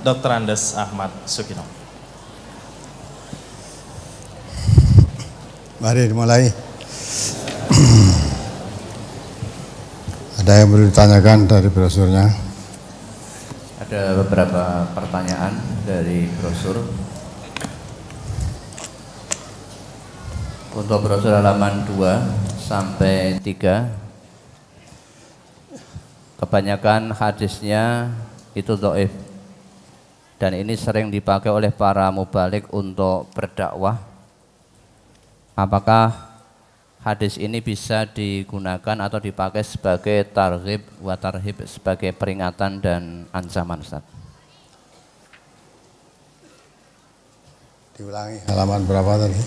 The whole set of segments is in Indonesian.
Dr. Andes Ahmad Sukino. Mari dimulai. Ada yang perlu ditanyakan dari brosurnya? Ada beberapa pertanyaan dari brosur. Untuk brosur halaman 2 sampai 3, kebanyakan hadisnya itu dhaif. Dan ini sering dipakai oleh para mubalik untuk berdakwah. Apakah hadis ini bisa digunakan atau dipakai sebagai targhib wa tarhib, sebagai peringatan dan ancaman, Ustaz? Diulangi, halaman berapa tadi?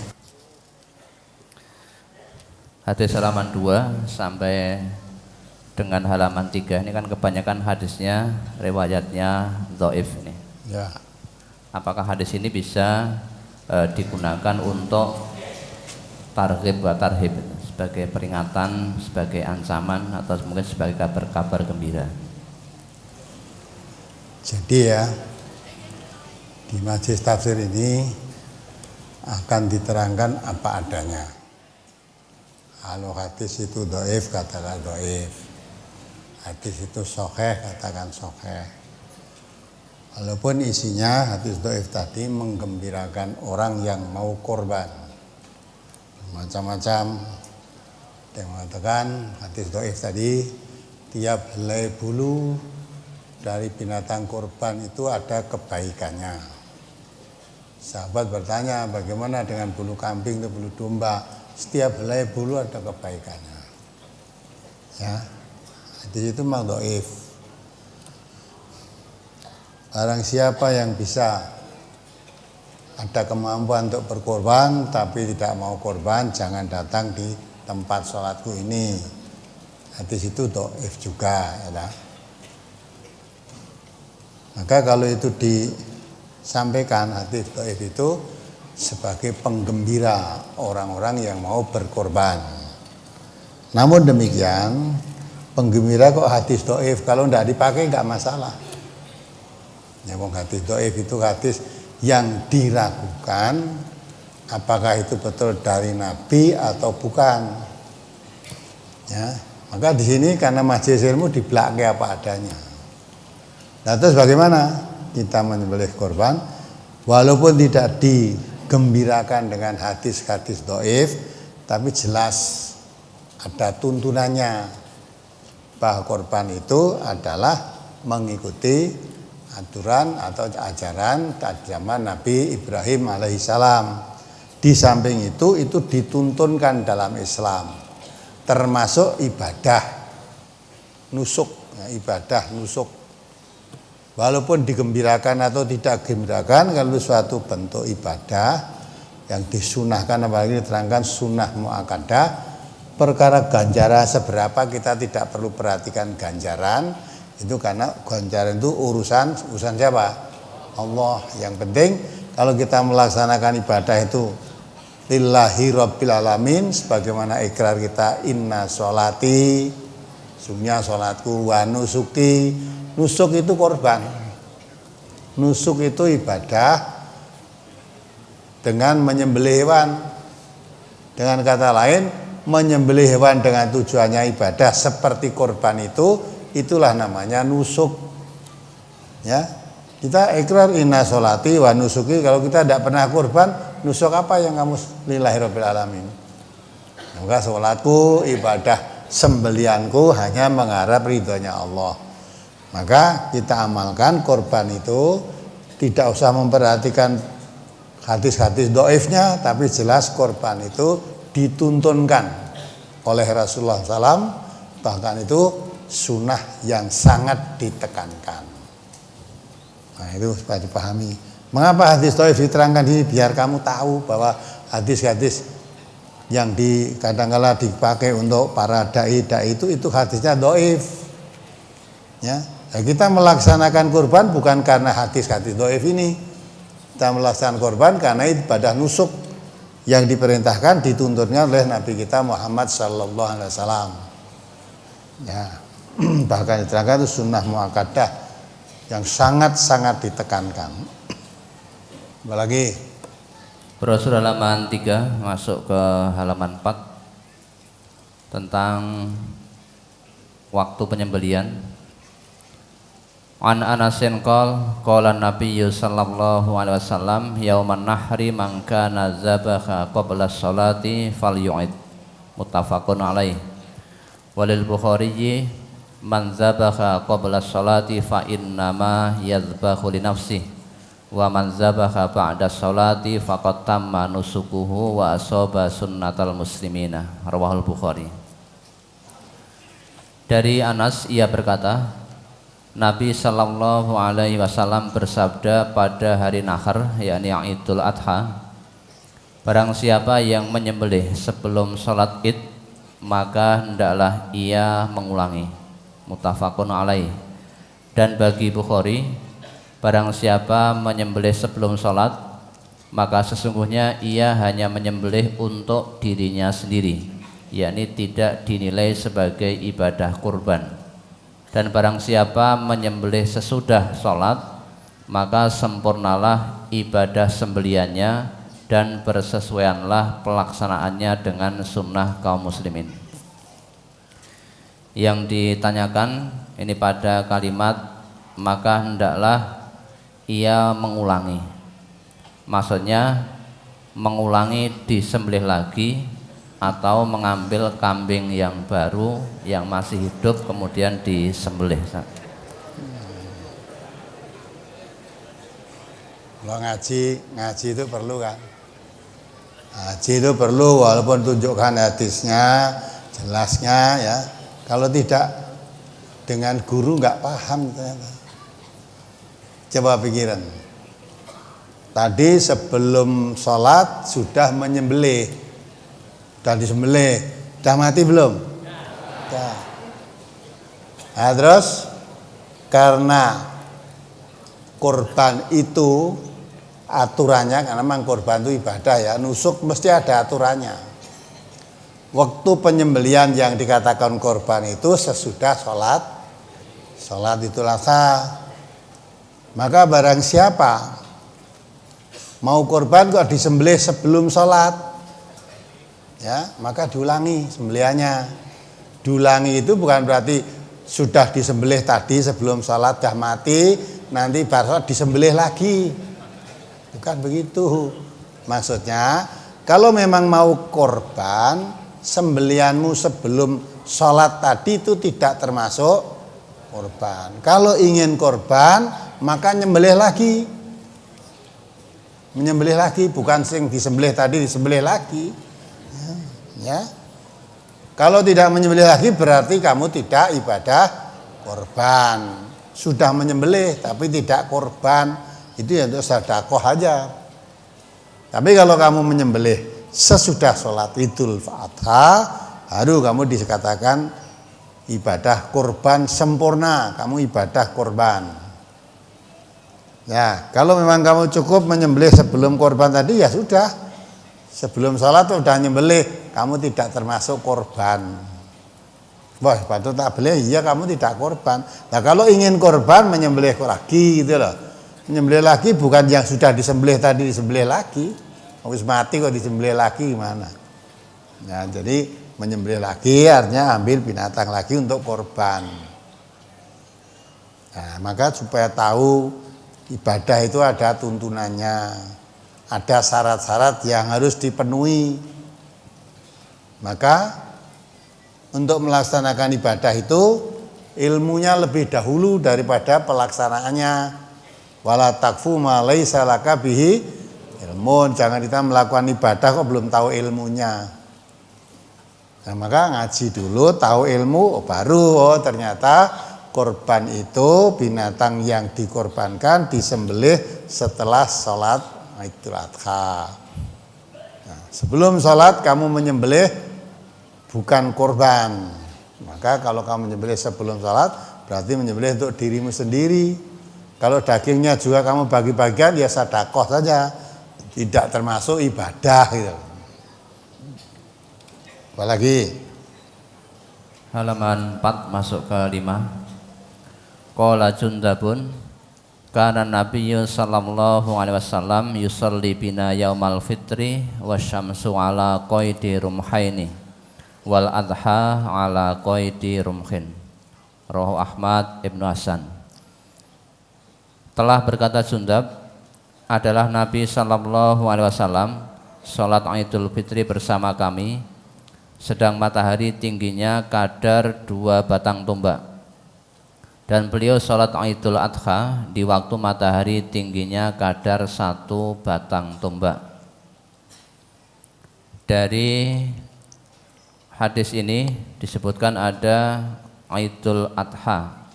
Hadis halaman 2 sampai dengan halaman 3 ini kan kebanyakan hadisnya riwayatnya dhaif ini. Ya. Apakah hadis ini bisa digunakan untuk targhib wa tarhib, sebagai peringatan, sebagai ancaman, atau mungkin sebagai kabar-kabar gembira? Jadi ya, di majelis tafsir ini akan diterangkan apa adanya. Kalau hadis itu dhaif, katakan dhaif. Hadis itu sahih, katakan sahih. Walaupun isinya hadis dhaif tadi menggembirakan orang yang mau korban, macam-macam. Yang mengatakan hadis dhaif tadi, tiap helai bulu dari binatang korban itu ada kebaikannya. Sahabat bertanya, bagaimana dengan bulu kambing atau bulu domba? Setiap helai bulu ada kebaikannya. Ya, hadis itu memang dhaif. Barang siapa yang bisa ada kemampuan untuk berkorban tapi tidak mau korban, jangan datang di tempat sholatku ini. Hadis itu dhaif juga, ya. Maka kalau itu disampaikan hadis dhaif itu sebagai penggembira orang-orang yang mau berkorban. Namun demikian, penggembira kok hadis dhaif, kalau tidak dipakai nggak masalah. Ya, hadis dhaif itu hadis yang diragukan apakah itu betul dari Nabi atau bukan. Ya, maka di sini karena majelis ilmu dibelakang apa adanya. Nah, terus bagaimana kita menyembelih korban walaupun tidak digembirakan dengan hadis-hadis dhaif, tapi jelas ada tuntunannya bahwa korban itu adalah mengikuti aturan atau ajaran zaman Nabi Ibrahim alaihissalam. Di samping itu dituntunkan dalam Islam, termasuk ibadah nusuk, ya, ibadah nusuk. Walaupun digembirakan atau tidak digembirakan, kalau suatu bentuk ibadah yang disunahkan, apalagi diterangkan sunnah muakkadah, perkara ganjaran seberapa kita tidak perlu perhatikan ganjaran. Itu karena ganjaran itu urusan siapa? Allah. Yang penting kalau kita melaksanakan ibadah itu lillahi rabbil alamin, sebagaimana ikrar kita inna sholati, sungguhnya sholatku, wa nusuki. Nusuk itu korban. Nusuk itu ibadah dengan menyembelih hewan. Dengan kata lain, menyembelih hewan dengan tujuannya ibadah seperti korban itu, itulah namanya nusuk. Ya, kita ikrar inna sholati wa nusuki. Kalau kita tidak pernah kurban, nusuk apa yang kamu lillahi rabbil alamin? Maka sholatku, ibadah sembelianku hanya mengharap ridhonya Allah. Maka kita amalkan korban itu, tidak usah memperhatikan hadis-hadis dhaifnya, tapi jelas korban itu dituntunkan oleh Rasulullah SAW, bahkan itu sunnah yang sangat ditekankan. Nah, itu supaya dipahami. Mengapa hadis dhaif diterangkan ini? Biar kamu tahu bahwa hadis-hadis yang kadang-kala dipakai untuk para dai itu hadisnya dhaif. Ya, kita melaksanakan kurban bukan karena hadis-hadis dhaif ini. Kita melaksanakan kurban karena ibadah nusuk yang diperintahkan dituntutnya oleh Nabi kita Muhammad sallallahu alaihi wasallam. Ya. Bahkan diterangkan itu sunnah muakkadah yang sangat-sangat ditekankan. Apalagi Brosur halaman 3 masuk ke halaman 4 tentang waktu penyembelian. An Anasin qala Nabiyyu sallallahu alaihi wasallam yauman nahri man kana zabaha qabla sholati falyu'id, muttafaqun alaih. Walil Bukhari man zabaha qabla sholati fa innama yadhbahu li nafsihi wa man zabaha ba'da sholati faqad tamma nusukuhu wa asaba sunnatal muslimina, rawahul Bukhari. Dari Anas ia berkata, Nabi sallallahu alaihi wasallam bersabda pada hari Nahar, yakni Idul Adha, barang siapa yang menyembelih sebelum sholat Id, maka hendaklah ia mengulangi, muttafaqun alaih. Dan bagi Bukhari, barang siapa menyembelih sebelum sholat, maka sesungguhnya ia hanya menyembelih untuk dirinya sendiri, yakni tidak dinilai sebagai ibadah kurban. Dan barang siapa menyembelih sesudah sholat, maka sempurnalah ibadah sembeliannya dan bersesuaianlah pelaksanaannya dengan sunnah kaum muslimin. Yang ditanyakan ini pada kalimat maka hendaklah ia mengulangi, maksudnya mengulangi disembelih lagi atau mengambil kambing yang baru yang masih hidup kemudian disembelih. Kalau ngaji itu perlu kan? Ngaji itu perlu walaupun tunjukkan hadisnya, jelasnya ya. Kalau tidak dengan guru nggak paham ternyata. Coba pikiran. Tadi sebelum sholat sudah menyembelih. Sudah disembelih, sudah mati belum? Sudah. Nah, terus karena kurban itu aturannya, karena memang kurban itu ibadah ya, nusuk mesti ada aturannya. Waktu penyembelian yang dikatakan kurban itu sesudah sholat itulah sah. Maka barang siapa mau kurban kok disembelih sebelum sholat, ya, maka diulangi sembelihannya. Diulangi itu bukan berarti sudah disembelih tadi sebelum sholat dah mati, nanti baru disembelih lagi. Bukan begitu. Maksudnya, kalau memang mau korban, sembelihanmu sebelum sholat tadi itu tidak termasuk korban. Kalau ingin korban, maka nyembelih lagi. Menyembelih lagi, bukan sing disembelih tadi disembelih lagi. Ya, kalau tidak menyembelih lagi berarti kamu tidak ibadah korban. Sudah menyembelih tapi tidak korban, itu ya untuk sedekah aja. Tapi kalau kamu menyembelih sesudah sholat Idul Adha, baru kamu dikatakan ibadah korban sempurna, kamu ibadah korban. Ya, kalau memang kamu cukup menyembelih sebelum korban tadi ya sudah. Sebelum sholat sudah nyembelih, kamu tidak termasuk korban. Wah, patut tak beli, iya kamu tidak korban. Nah, kalau ingin korban menyembelih lagi gitu loh. Menyembelih lagi bukan yang sudah disembelih tadi disembelih lagi. Habis mati kok disembelih lagi gimana? Nah, jadi menyembelih lagi artinya ambil binatang lagi untuk korban. Nah, maka supaya tahu ibadah itu ada tuntunannya. Ada syarat-syarat yang harus dipenuhi. Maka untuk melaksanakan ibadah itu ilmunya lebih dahulu daripada pelaksanaannya. Wala takfu ma laisa laka bihi ilmun. Jangan kita melakukan ibadah kok belum tahu ilmunya. Nah, maka ngaji dulu, tahu ilmu, baru ternyata korban itu binatang yang dikorbankan disembelih setelah sholat Idul Adha. Nah, sebelum sholat kamu menyembelih bukan korban. Maka kalau kamu menyembelih sebelum sholat berarti menyembelih untuk dirimu sendiri. Kalau dagingnya juga kamu bagi-bagian ya sedekah saja, tidak termasuk ibadah gitu. Apalagi Halaman 4 masuk ke 5. Qala Jundabun Kana Nabiyyu sallallahu alaihi wasallam yusalli bina yaumal fitri wasyamsu ala qaidi rumhaini wal adha ala qaidi rumhin. Rawahu Ahmad Ibnu Hasan. Telah berkata Jundab, adalah Nabi sallallahu alaihi wasallam salat Idul Fitri bersama kami sedang matahari tingginya kadar 2 batang tombak. Dan beliau sholat Idul Adha di waktu matahari tingginya kadar 1 batang tombak. Dari hadis ini disebutkan ada Idul Adha.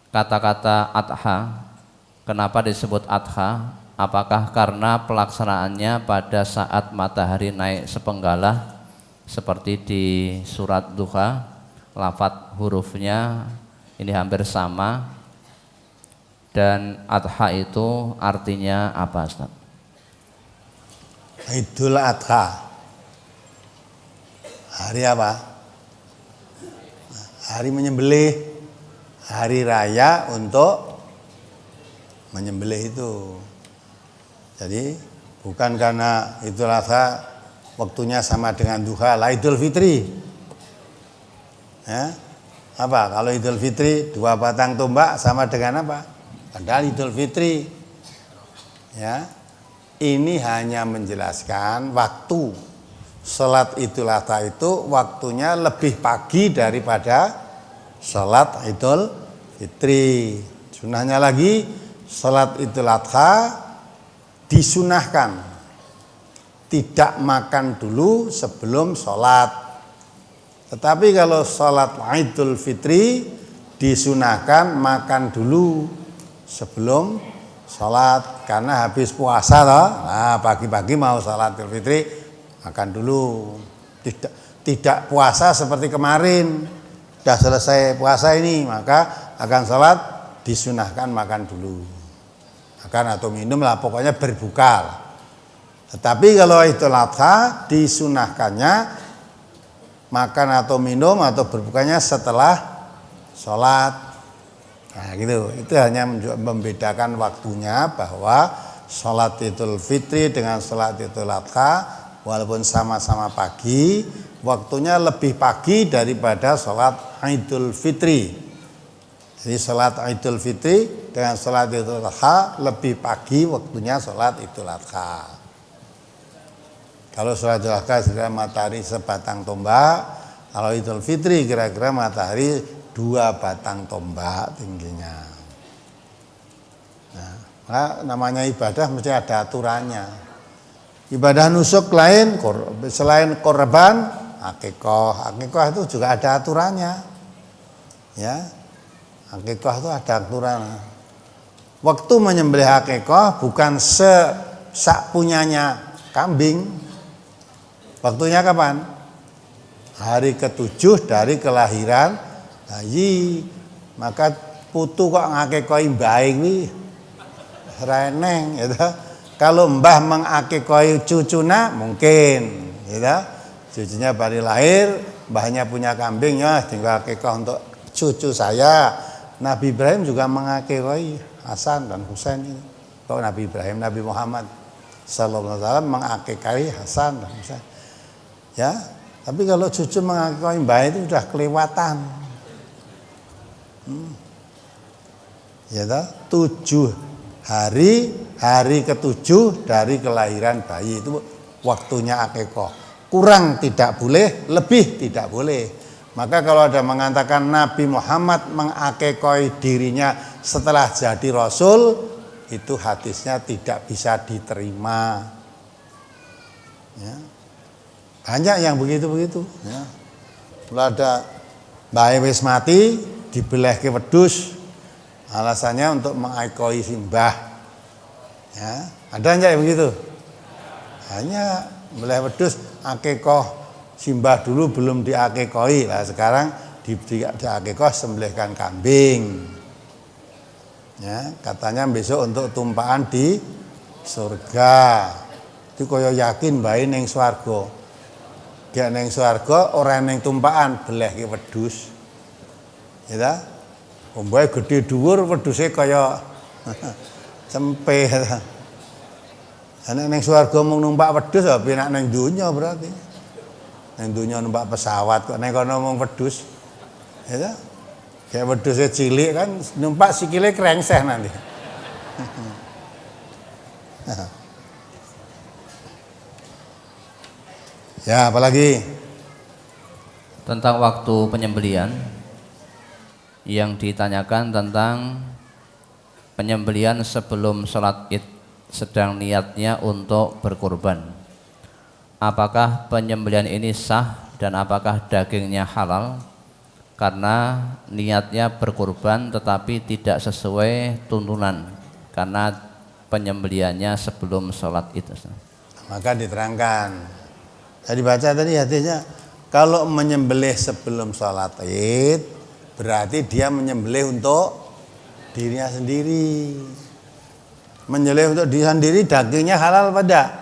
Kata-kata Adha, kenapa disebut Adha? Apakah karena pelaksanaannya pada saat matahari naik sepenggalah seperti di surat Duha, lafadz hurufnya ini hampir sama, dan Adha itu artinya apa, Ustaz? Idul Adha. Hari apa? Hari menyembelih, hari raya untuk menyembelih itu. Jadi bukan karena Idul Adha waktunya sama dengan duha, lah Idul Fitri. Ya. Apa? Kalau Idul Fitri 2 batang tombak sama dengan apa? Padahal Idul Fitri. Ya. Ini hanya menjelaskan waktu salat Idul Adha itu waktunya lebih pagi daripada salat Idul Fitri. Sunahnya lagi, salat Idul Adha disunahkan tidak makan dulu sebelum salat. Tetapi kalau sholat Idul Fitri disunahkan makan dulu sebelum sholat, karena habis puasa toh. Nah, pagi-pagi mau sholat Idul Fitri makan dulu. Tidak puasa seperti kemarin, sudah selesai puasa ini maka akan sholat disunahkan makan dulu. Makan atau minum lah, pokoknya berbuka. Tetapi kalau Idul Adha disunahkannya makan atau minum atau berbukanya setelah sholat. Nah gitu, itu hanya membedakan waktunya, bahwa sholat Idul Fitri dengan sholat Idul Adha walaupun sama-sama pagi, waktunya lebih pagi daripada sholat Idul Fitri. Jadi sholat Idul Fitri dengan sholat Idul Adha lebih pagi waktunya sholat Idul Adha. Kalau sholat Idul Adha kira-kira matahari sebatang tombak, kalau Idul Fitri kira-kira matahari 2 batang tombak tingginya. Nah, namanya ibadah mesti ada aturannya. Ibadah nusuk lain, selain korban, akikah. Akikah itu juga ada aturannya. Ya, akikah itu ada aturannya. Waktu menyembelih akikah bukan sak punyanya kambing. Waktunya kapan? Hari ke-7 dari kelahiran bayi. Maka putu kok ngakekoi mbahe kuwi ora eneng gitu. Kalau mbah mengakekoi cucuna mungkin gitu. Cucunya baru lahir, mbahnya punya kambing, ya tinggal akekah untuk cucu saya. Nabi Ibrahim juga mengakekoi Hasan dan Husain itu. Kalau Nabi Ibrahim, Nabi Muhammad sallallahu alaihi wasallam mengakekoi Hasan dan Husain. Ya, tapi kalau cucu mengakui mbah itu sudah kelewatan. Ya toh, 7 hari ke-7 dari kelahiran bayi itu waktunya akikah. Kurang tidak boleh, lebih tidak boleh. Maka kalau ada mengatakan Nabi Muhammad mengakikoi dirinya setelah jadi Rasul, itu hadisnya tidak bisa diterima. Ya. Banyak yang begitu-begitu. Ya. Kalau ada mbah wis mati, dibelah ke wedhus, alasannya untuk mengakikoi simbah. Ya. Ada enggak yang begitu? Hanya belah wedhus, akikah simbah dulu belum diakikoi. Nah, sekarang diakikah sembelihkan kambing. Ya, katanya besok untuk tumpahan di surga. Itu kaya yakin bae ning swarga. Dia neng swarga ora neng tumpakan beleh ki wedhus. Ya ta? Ombae gedhe dhuwur wedhuse kaya Cempe. Nek ning swarga mung numpak wedhus ya penak ning donya berarti. Ning donya numpak pesawat kok ning kono mung wedhus. Ya ta? Kayak wedhusnya cilik kan numpak sikile krengseh nanti. Ya, apalagi Tentang waktu penyembelian yang ditanyakan tentang penyembelian sebelum sholat id sedang niatnya untuk berkurban. Apakah penyembelian ini sah dan apakah dagingnya halal? Karena niatnya berkurban tetapi tidak sesuai tuntunan karena penyembeliannya sebelum sholat id. maka diterangkan. Tadi baca tadi hadisnya, kalau menyembelih sebelum sholat id berarti dia menyembelih untuk dirinya sendiri. Menyembelih untuk diri sendiri, dagingnya halal pada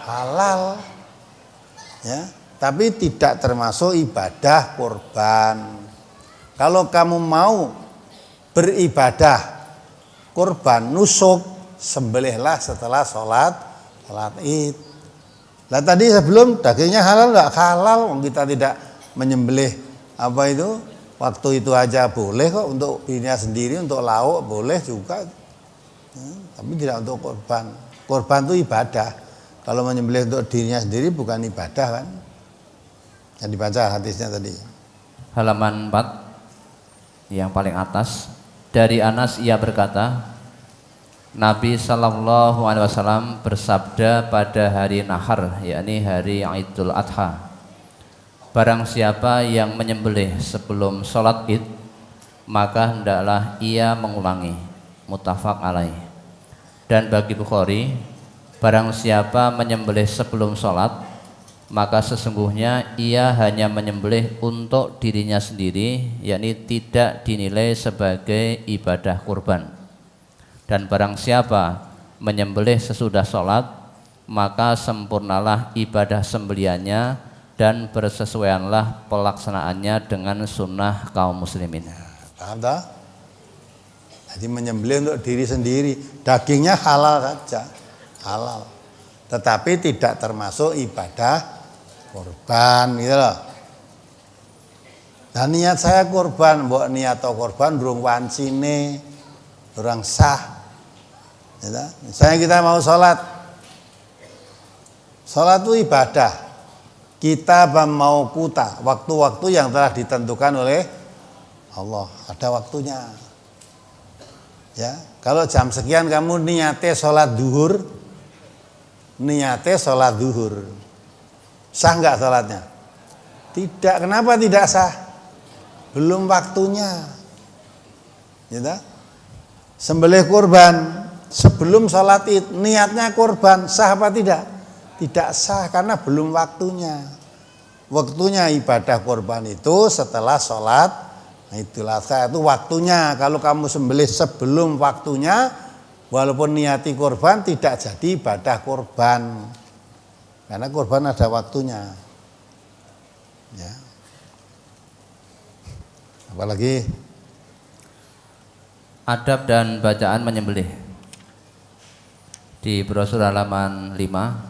halal, ya. Tapi tidak termasuk ibadah kurban. Kalau kamu mau beribadah kurban nusuk, sembelihlah setelah sholat id. Nah tadi sebelum dagingnya halal enggak? Halal, kita tidak menyembelih apa itu waktu itu aja boleh kok, untuk dirinya sendiri, untuk lauk boleh juga, tapi tidak untuk kurban. Kurban itu ibadah. Kalau menyembelih untuk dirinya sendiri bukan ibadah kan? Yang dibaca hadisnya tadi. Halaman 4 yang paling atas, dari Anas ia berkata, Nabi Shallallahu Alaihi Wasallam bersabda pada hari Nahar, yakni hari Idul Adha, barang siapa yang menyembelih sebelum sholat id maka hendaklah ia mengulangi. Muttafaq alaih. Dan bagi Bukhari, barang siapa menyembelih sebelum sholat maka sesungguhnya ia hanya menyembelih untuk dirinya sendiri, yakni tidak dinilai sebagai ibadah kurban. Dan barang siapa menyembelih sesudah sholat maka sempurnalah ibadah sembeliannya dan bersesuaianlah pelaksanaannya dengan sunnah kaum muslimin. Paham tak? Jadi menyembelih untuk diri sendiri, dagingnya halal saja, halal. Tetapi tidak termasuk ibadah kurban, gitu loh. Dan niat saya kurban, mbok niat atau kurban durung wancine, durung sah. Misalnya kita mau sholat itu ibadah. Kita mau kuta, waktu-waktu yang telah ditentukan oleh Allah, ada waktunya. Ya, kalau jam sekian kamu niate sholat duhur, sah nggak sholatnya? Tidak. Kenapa tidak sah? Belum waktunya. Gitu? Sembelih kurban sebelum sholat id, niatnya kurban, sah apa tidak? Tidak sah karena belum waktunya. Waktunya ibadah kurban itu setelah sholat Idul Adha, itu waktunya. Kalau kamu sembelih sebelum waktunya, walaupun niati kurban tidak jadi ibadah kurban. Karena kurban ada waktunya. Ya. Apalagi adab dan bacaan menyembelih. Di brosur halaman 5,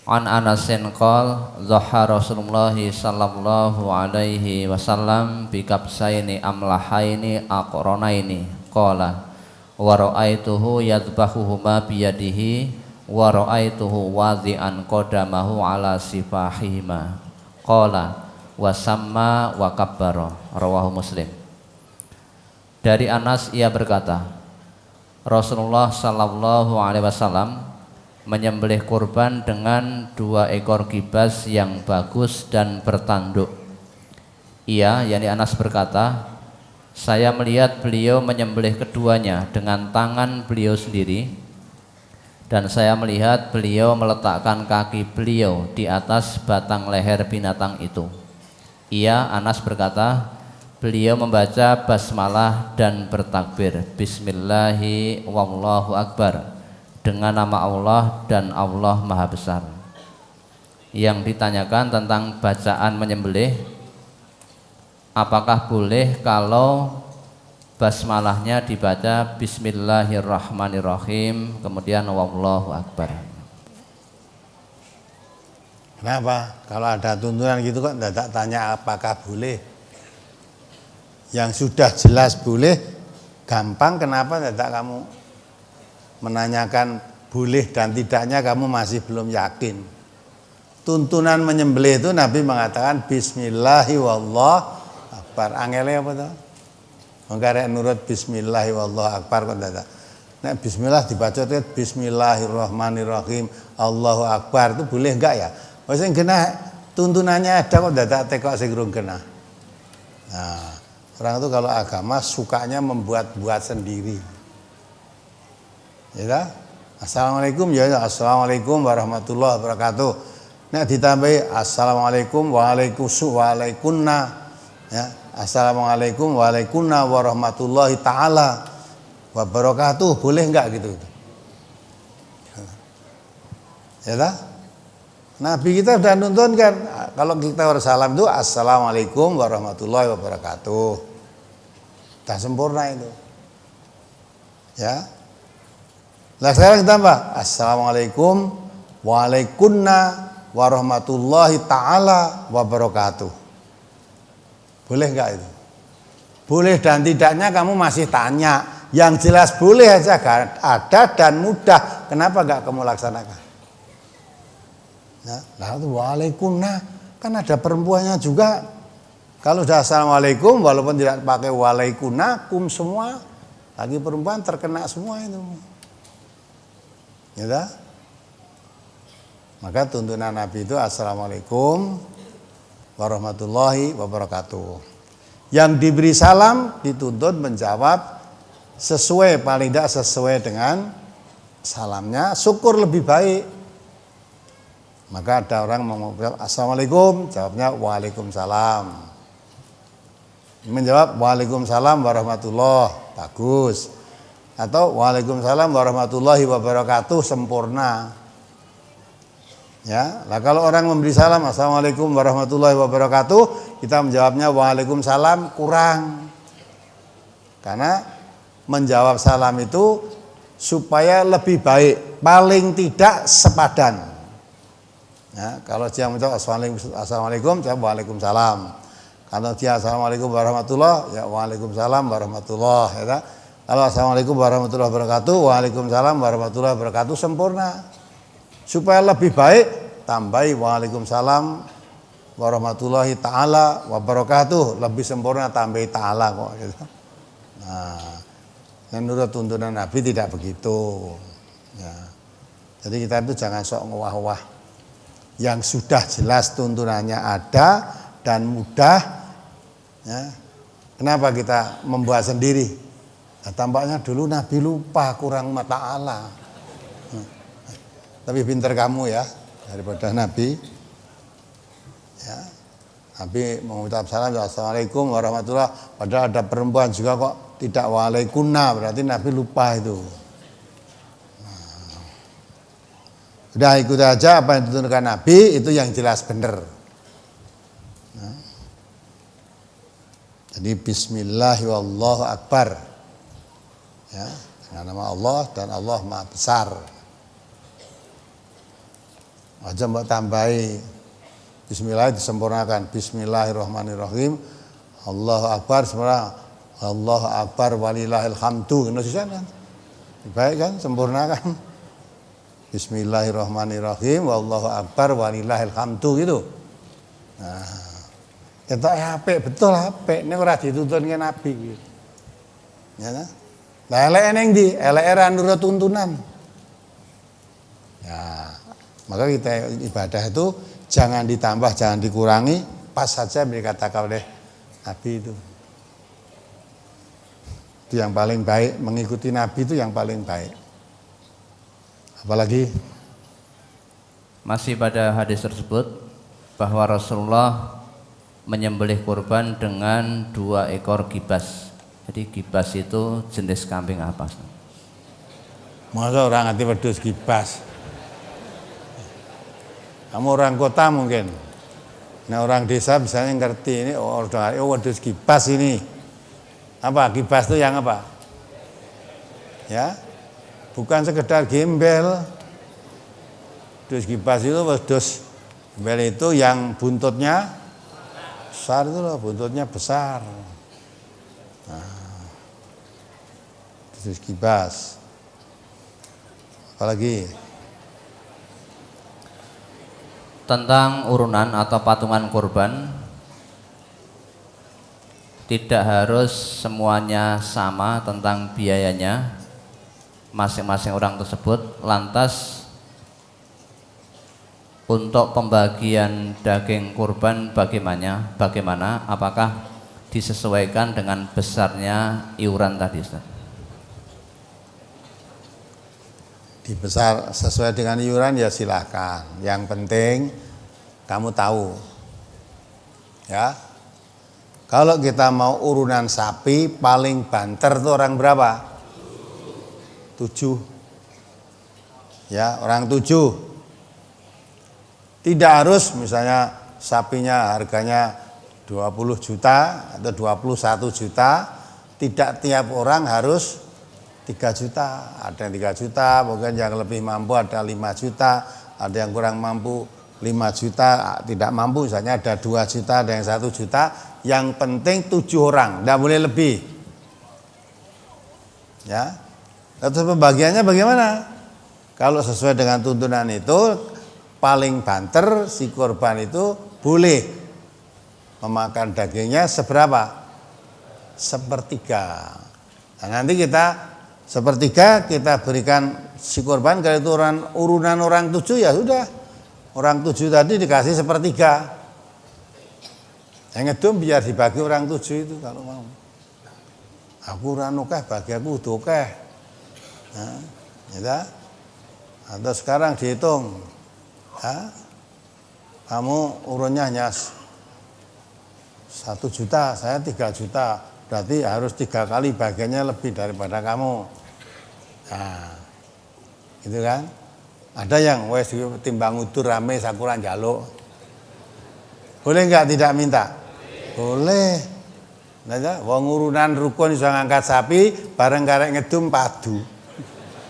An Anasin qol dhaha Rasulullah sallallahu alaihi wasallam bi kabsaini amlahaini aqranaini qala wa ra'aituhu yadhbahuhuma bi yadihi wa ra'aituhu wadhi'an qadamahu ala sifahihima qala wa samma wa kabbara, rawahu Muslim. Dari Anas ia berkata, Rasulullah sallallahu alaihi wasallam menyembelih kurban dengan 2 ekor kibas yang bagus dan bertanduk. Ia, yakni Anas berkata, saya melihat beliau menyembelih keduanya dengan tangan beliau sendiri, dan saya melihat beliau meletakkan kaki beliau di atas batang leher binatang itu. Ia, Anas berkata, beliau membaca basmalah dan bertakbir, Bismillahi wallahu akbar, dengan nama Allah dan Allah Maha Besar. Yang ditanyakan tentang bacaan menyembelih, apakah boleh kalau basmalahnya dibaca Bismillahirrahmanirrahim, kemudian wallahu akbar. Kenapa? Kalau ada tuntunan gitu kok tidak tanya apakah boleh? Yang sudah jelas boleh, gampang, kenapa tidak kamu menanyakan boleh dan tidaknya kamu masih belum yakin? Tuntunan menyembelih itu Nabi mengatakan Bismillahi wallahu akbar. Angele apa tuh? Mengkarek nurut Bismillahi wallahu akbar kok tidak. Nek Bismillah dibaca itu Bismillahirrahmanirrahim Allahu akbar, itu boleh enggak ya? Wis sing kena tuntunannya ada kok dadak tekok sing urung kena. Nah, orang itu kalau agama sukanya membuat-buat sendiri. Ya. Assalamualaikum ya, assalamualaikum warahmatullahi wabarakatuh. Nek ditambahi assalamualaikum waalaikumna ya. Assalamualaikum waalaikumna warahmatullahi taala wabarakatuh, boleh enggak gitu? Ya dah? Nabi kita sudah nuntun kan, kalau kita bersalam itu assalamualaikum warahmatullahi wabarakatuh. Sudah sempurna itu. Ya. Nah sekarang ditambah assalamualaikum waalaikumna warahmatullahi taala wabarakatuh. Boleh enggak itu? Boleh dan tidaknya kamu masih tanya. Yang jelas boleh aja, ada dan mudah. Kenapa enggak kamu laksanakan? Ya, lalu waalaikumna, kan ada perempuannya juga. Kalau sudah assalamualaikum, walaupun tidak pakai waalaikumna, kum semua, lagi perempuan terkena semua itu. Ya dah? Maka tuntunan Nabi itu assalamualaikum warahmatullahi wabarakatuh. Yang diberi salam dituntut menjawab sesuai, paling tidak sesuai dengan salamnya, syukur lebih baik. Maka ada orang mengucap assalamualaikum, jawabnya waalaikumsalam. Menjawab waalaikumsalam warahmatullahi, bagus. Atau waalaikumsalam warahmatullahi wabarakatuh, sempurna. Ya, lah kalau orang memberi salam assalamualaikum warahmatullahi wabarakatuh, kita menjawabnya waalaikumsalam, kurang. Karena menjawab salam itu supaya lebih baik, paling tidak sepadan. Ya, kalau dia menjawab assalamualaikum, jawab waalaikumsalam. Kalau dia assalamualaikum warahmatullahi, ya waalaikumsalam warahmatullahi. Ya, kalau assalamualaikum warahmatullahi wabarakatuh, waalaikumsalam warahmatullahi wabarakatuh, sempurna. Supaya lebih baik, tambahi waalaikumsalam warahmatullahi taala wabarakatuh, lebih sempurna tambahi taala kok gitu. Nah, menurut tuntunan Nabi tidak begitu. Ya. Jadi kita itu jangan sok ngewah-wah. Yang sudah jelas tuntunannya ada dan mudah. Ya. Kenapa kita membuat sendiri? Nah, tampaknya dulu Nabi lupa, kurang ta'ala. Tapi pinter kamu ya, daripada Nabi. Ya. Nabi mengucap salam assalamualaikum warahmatullahi, padahal ada perempuan juga kok tidak waalaikumna, berarti Nabi lupa itu. Udah ikut aja apa yang ditunjukkan Nabi, itu yang jelas benar. Nah. Jadi bismillahirrahmanirrahim wallahu akbar. Ya, dengan nama Allah dan Allah Maha Besar. Aja mbak tambahi bismillah disempurnakan. Bismillahirrahmanirrahim. Allahu akbar sempurna. Allahu akbar walillahil hamdu. Ngono sisan kan? Baik kan, sempurnakan. Bismillahirrahmanirrahim wallahu akbar walillahil hamdu gitu. Nah, ketok apik, betul apik. Nek ora dituntunke Nabi gitu. Ya ta? Lah eleke ning ndi? Eleke ra nurut tuntunan. Ya, maka kita ibadah itu jangan ditambah, jangan dikurangi, pas saja dikatakan oleh Nabi itu. Itu yang paling baik, mengikuti Nabi itu yang paling baik. Apalagi masih pada hadis tersebut bahwa Rasulullah menyembelih kurban dengan 2 ekor gibas. Jadi gibas itu jenis kambing apa? Masa orang ngerti wedhus gibas? Kamu orang kota mungkin. Nah orang desa misalnya ngerti ini, wedhus gibas ini. Apa? Gibas itu yang apa? Ya, bukan sekedar gembel. Dus gibas itu dus gembel itu yang buntutnya besar itu loh, buntutnya besar. Nah, dus gibas. Apalagi tentang urunan atau patungan kurban, tidak harus semuanya sama tentang biayanya masing-masing orang tersebut. Lantas untuk pembagian daging kurban bagaimana? Apakah disesuaikan dengan besarnya iuran tadi, Ustaz? dibesar sesuai dengan iuran ya silakan. Yang penting kamu tahu. Ya. Kalau kita mau urunan sapi paling banter tuh orang berapa? 7. Ya, orang 7. Tidak harus misalnya sapinya harganya 20 juta atau 21 juta, tidak tiap orang harus 3 juta. Ada yang 3 juta, mungkin yang lebih mampu ada 5 juta, ada yang kurang mampu 5 juta, tidak mampu misalnya ada 2 juta, ada yang 1 juta. Yang penting 7 orang, tidak boleh lebih. Ya. Terus pembagiannya bagaimana? Kalau sesuai dengan tuntunan itu, paling banter si korban itu boleh memakan dagingnya seberapa? Sepertiga. Nah, nanti kita sepertiga kita berikan si korban. Kalau itu urunan orang 7 ya sudah, orang 7 tadi dikasih sepertiga. Yang ngedum biar dibagi orang 7 itu kalau mau. Aku ora nukeh, bagi aku udah oke. Nah, ya. Atau sekarang dihitung, ya, kamu urunnya hanya 1 juta, saya 3 juta, berarti harus 3 kali bagiannya lebih daripada kamu. Nah, gitu kan? Ada yang wes timbang udur rame sakuran jaluk. Boleh nggak tidak minta? Boleh. Nah, wong urunan rukun iso ngangkat sapi bareng karek ngedum padu.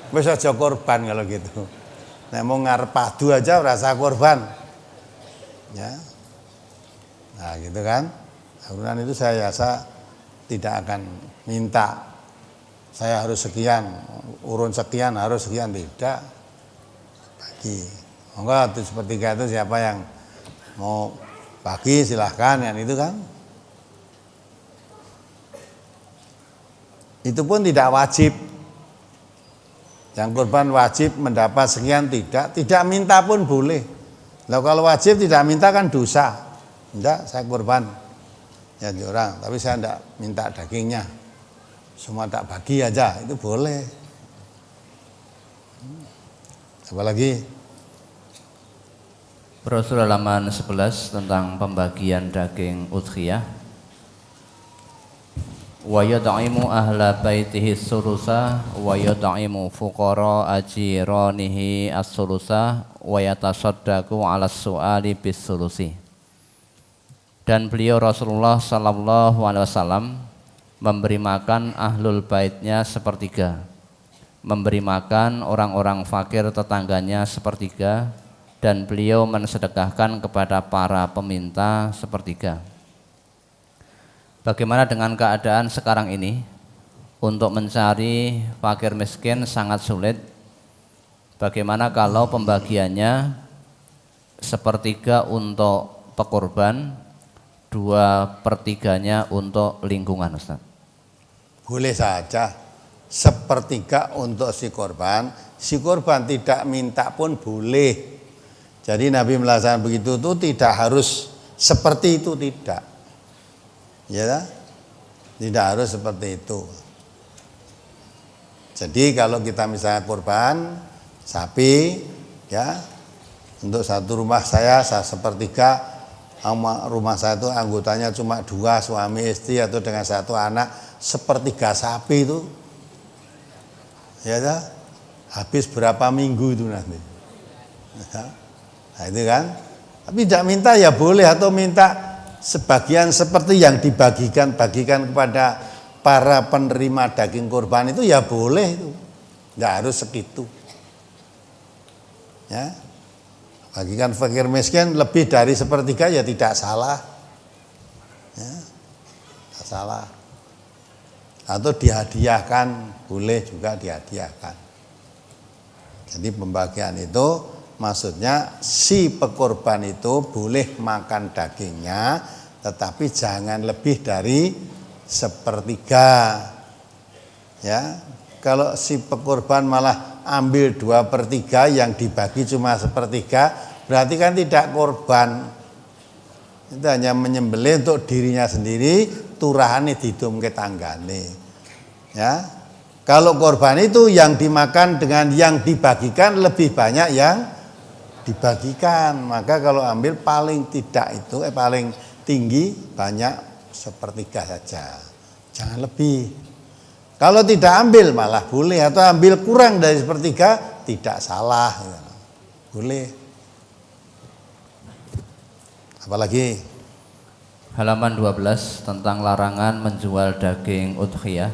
Wis aja korban kalau gitu. Nek mau ngarep padu aja rasa korban. Ya. Nah, gitu kan? Urunan itu saya biasa tidak akan minta saya harus sekian, urun sekian harus sekian, tidak. Bagi. Monggo sepertiga itu siapa yang mau bagi silahkan kan itu kan. Itu pun tidak wajib. Yang korban wajib mendapat sekian tidak minta pun boleh. Nah, kalau wajib tidak minta kan dosa. Tidak, saya korban ya orang, tapi saya tidak minta dagingnya. Semua tak bagi aja, itu boleh. Apa lagi? Brosur halaman 11 tentang pembagian daging udhiyah. Wa yad'imu ahla baitihi sulusa wa yad'imu fuqara ajiranihi as-sulusa wa yatasaddaqu 'ala su'ali bis-sulusi. Dan beliau Rasulullah sallallahu alaihi wasallam memberi makan ahlul baitnya sepertiga, memberi makan orang-orang fakir tetangganya sepertiga, dan beliau mensedekahkan kepada para peminta sepertiga. Bagaimana dengan keadaan sekarang ini? Untuk mencari fakir miskin sangat sulit. Bagaimana kalau pembagiannya sepertiga untuk pekurban, 2/3 untuk lingkungan, Ustaz? Boleh saja. Sepertiga untuk si korban tidak minta pun boleh. Jadi Nabi melaksanakan begitu itu tidak harus seperti itu, tidak. Ya, tidak harus seperti itu. Jadi kalau kita misalnya korban sapi, ya, untuk satu rumah saya sepertiga, rumah saya itu anggotanya cuma 2 suami istri atau dengan 1 anak, sepertiga sapi itu, ya, habis berapa minggu itu nanti. Nah, itu kan. Tapi tidak minta ya boleh, atau minta sebagian seperti yang bagikan kepada para penerima daging kurban itu ya boleh itu, nggak harus segitu. Ya, bagikan fakir miskin lebih dari sepertiga ya tidak salah, ya, tidak salah. Atau dihadiahkan, boleh juga dihadiahkan. Jadi pembagian itu maksudnya si pekurban itu boleh makan dagingnya, tetapi jangan lebih dari sepertiga. Ya, kalau si pekurban malah ambil 2/3 yang dibagi cuma sepertiga, berarti kan tidak korban. Itu hanya menyembelih untuk dirinya sendiri, turahane didumke tanggane. Ya. Kalau korban itu yang dimakan dengan yang dibagikan lebih banyak yang dibagikan. Maka kalau ambil paling tidak itu paling tinggi banyak sepertiga saja. Jangan lebih. Kalau tidak ambil malah boleh, atau ambil kurang dari sepertiga tidak salah. Boleh. Apalagi Halaman 12 tentang larangan menjual daging udhiyah.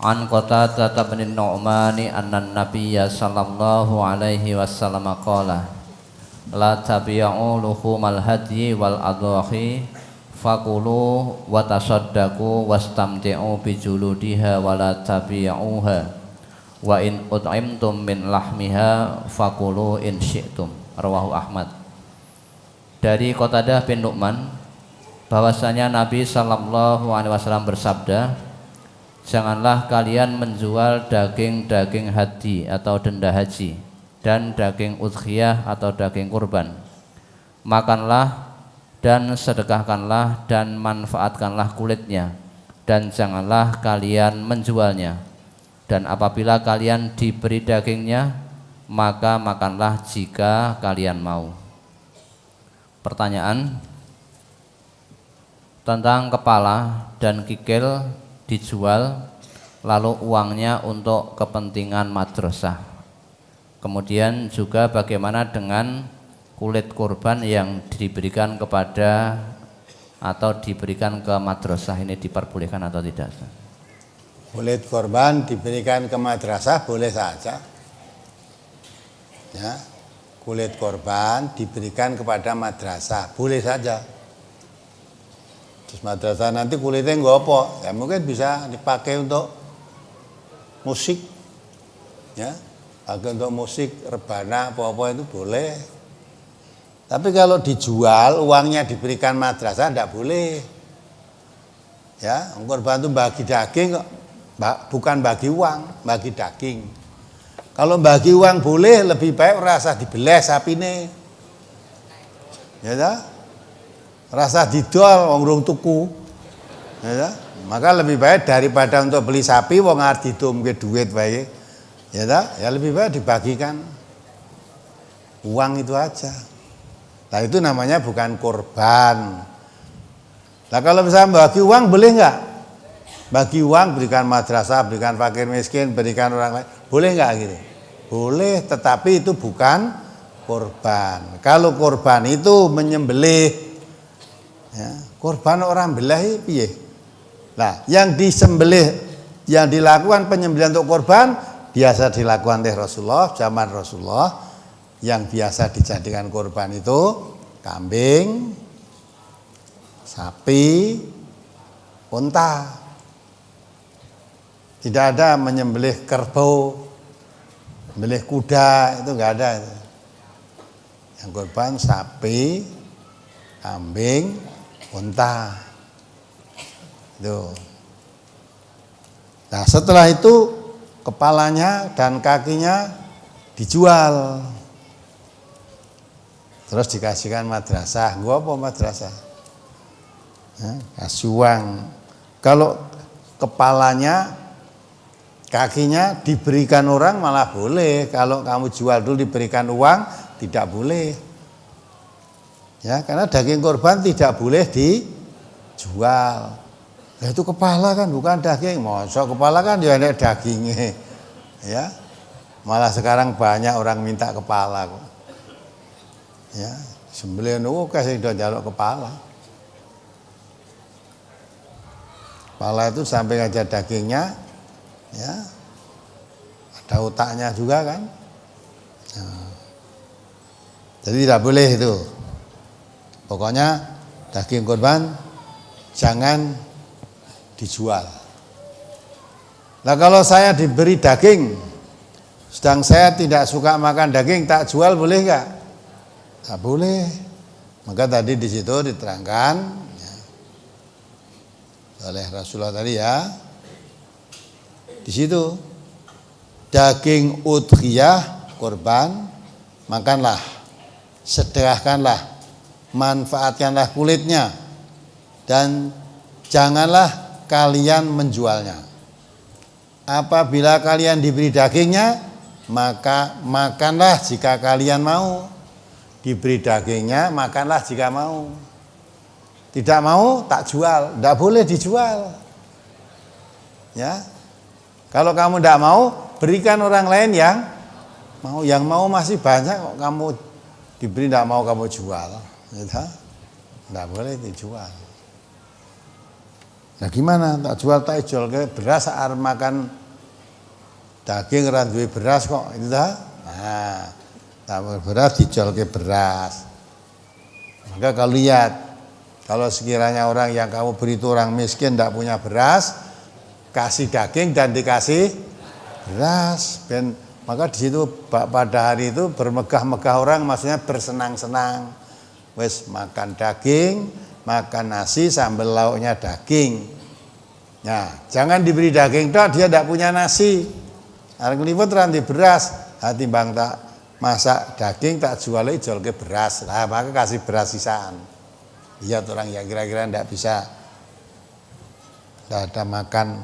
An Qatadah bin Nu'mani anna Nabiyya sallallahu alaihi wasallam qala la tabi'u luhumal hadyi wal adhahi fakulu wa tasaddaqu wastamti'u bijuludiha wa la tabi'uha wa in ut'imtum min lahmiha fakulu in syi'tum. Rawahu Ahmad. Dari Qatadah bin Nu'man bahwasanya Nabi sallallahu alaihi wasallam bersabda, janganlah kalian menjual daging-daging hadi atau denda haji dan daging udhiyah atau daging kurban. Makanlah dan sedekahkanlah dan manfaatkanlah kulitnya, dan janganlah kalian menjualnya. Dan apabila kalian diberi dagingnya, maka makanlah jika kalian mau. Pertanyaan tentang kepala dan kikil dijual lalu uangnya untuk kepentingan madrasah. Kemudian juga bagaimana dengan kulit kurban yang diberikan kepada atau diberikan ke madrasah, ini diperbolehkan atau tidak? kulit kurban diberikan ke madrasah boleh saja. Ya, kulit korban diberikan kepada madrasah boleh saja. Terus madrasah nanti kulitnya nggak apa, ya mungkin bisa dipakai untuk musik, ya, pakai untuk musik rebana apa itu boleh. Tapi kalau dijual uangnya diberikan madrasah tidak boleh. Ya, korban itu bagi daging kok, bukan bagi uang, bagi daging. Kalau bagi uang boleh, lebih baik rasa dibeles sapine. Ya dah? Rasa didol wong rung tuku. Ya dah? Maka lebih baik daripada untuk beli sapi wong arep didumke duit wae. Ya dah? Ya lebih baik dibagikan. Uang itu aja. Nah itu namanya bukan korban. Nah kalau misalnya bagi uang boleh enggak? Bagi uang berikan madrasah, berikan fakir miskin, berikan orang lain, boleh enggak gitu? Boleh, tetapi itu bukan korban. Kalau korban itu menyembelih, ya, korban orang belah piye? Nah, yang disembelih, yang dilakukan penyembelihan untuk korban biasa dilakukan oleh Rasulullah, zaman Rasulullah, yang biasa dijadikan korban itu kambing, sapi, unta. Tidak ada menyembelih kerbau, menyembelih kuda, itu enggak ada. Yang korban sapi, kambing, unta. Itu. Nah, setelah itu kepalanya dan kakinya dijual. Terus dikasihkan madrasah. Gua apa madrasah? Ya, kasih uang. Kalau kepalanya, kakinya diberikan orang malah boleh. Kalau kamu jual dulu diberikan uang tidak boleh. Ya, karena daging korban tidak boleh dijual. Nah, itu kepala kan bukan daging. Mosok kepala kan ya enak dagingnya. Ya. Malah sekarang banyak orang minta kepala kok. Ya, sembelih niku kasih do njaluk kepala. Kepala itu sampai aja dagingnya, ya, ada otaknya juga kan. Nah, jadi tidak boleh itu. Pokoknya daging kurban jangan dijual. Nah kalau saya diberi daging, sedang saya tidak suka makan daging, tak jual boleh nggak? Tak boleh. Maka tadi di situ diterangkan ya, oleh Rasulullah tadi ya, di situ daging udhiyah kurban makanlah, sedekahkanlah, manfaatkanlah kulitnya, dan janganlah kalian menjualnya. Apabila kalian diberi dagingnya, maka makanlah jika kalian mau. Diberi dagingnya, makanlah jika mau. Tidak mau, tak jual. Tidak boleh dijual. Ya, kalau kamu tidak mau, berikan orang lain yang mau. Yang mau masih banyak kok, kamu diberi tidak mau kamu jual. Tidak boleh dijual. Nah gimana? Tak jual, tak jual ke beras, arep makan daging ora duwe beras kok, itu dah. Nah, tak beras dijual ke beras. Maka kalau lihat, kalau sekiranya orang yang kamu beri itu orang miskin, tidak punya beras, kasih daging dan dikasih beras. Dan maka di situ pada hari itu bermegah-megah orang, maksudnya bersenang-senang. Wes makan daging, makan nasi sambil lauknya daging. Nah, jangan diberi daging toh dia tidak punya nasi. Arep ngliwet ranti beras, hati bang tak masak daging tak jual ke beras. Lah maka kasih beras sisaan. Lihat orang yang kira-kira tidak bisa, tidak ada makan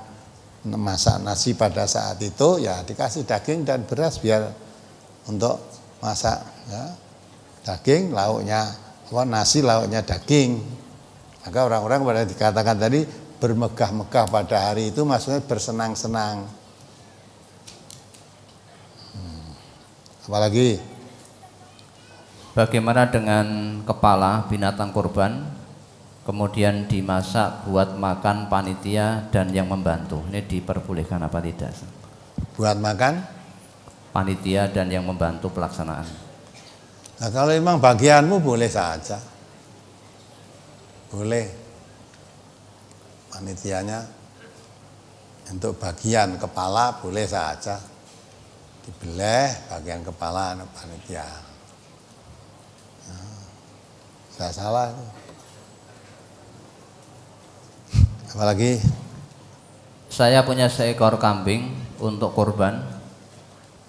masak nasi pada saat itu, ya dikasih daging dan beras biar untuk masak ya. Daging lauknya nasi lauknya daging. Maka orang-orang pada dikatakan tadi bermegah-megah pada hari itu, maksudnya bersenang-senang. Apalagi bagaimana dengan kepala binatang kurban kemudian dimasak buat makan panitia dan yang membantu, ini diperbolehkan apa tidak? Buat makan panitia dan yang membantu pelaksanaan. Nah kalau memang bagianmu boleh saja, boleh. Panitianya untuk bagian kepala boleh saja, dibelah bagian kepala panitia. Nah, tidak salah. Apalagi saya punya seekor kambing untuk kurban.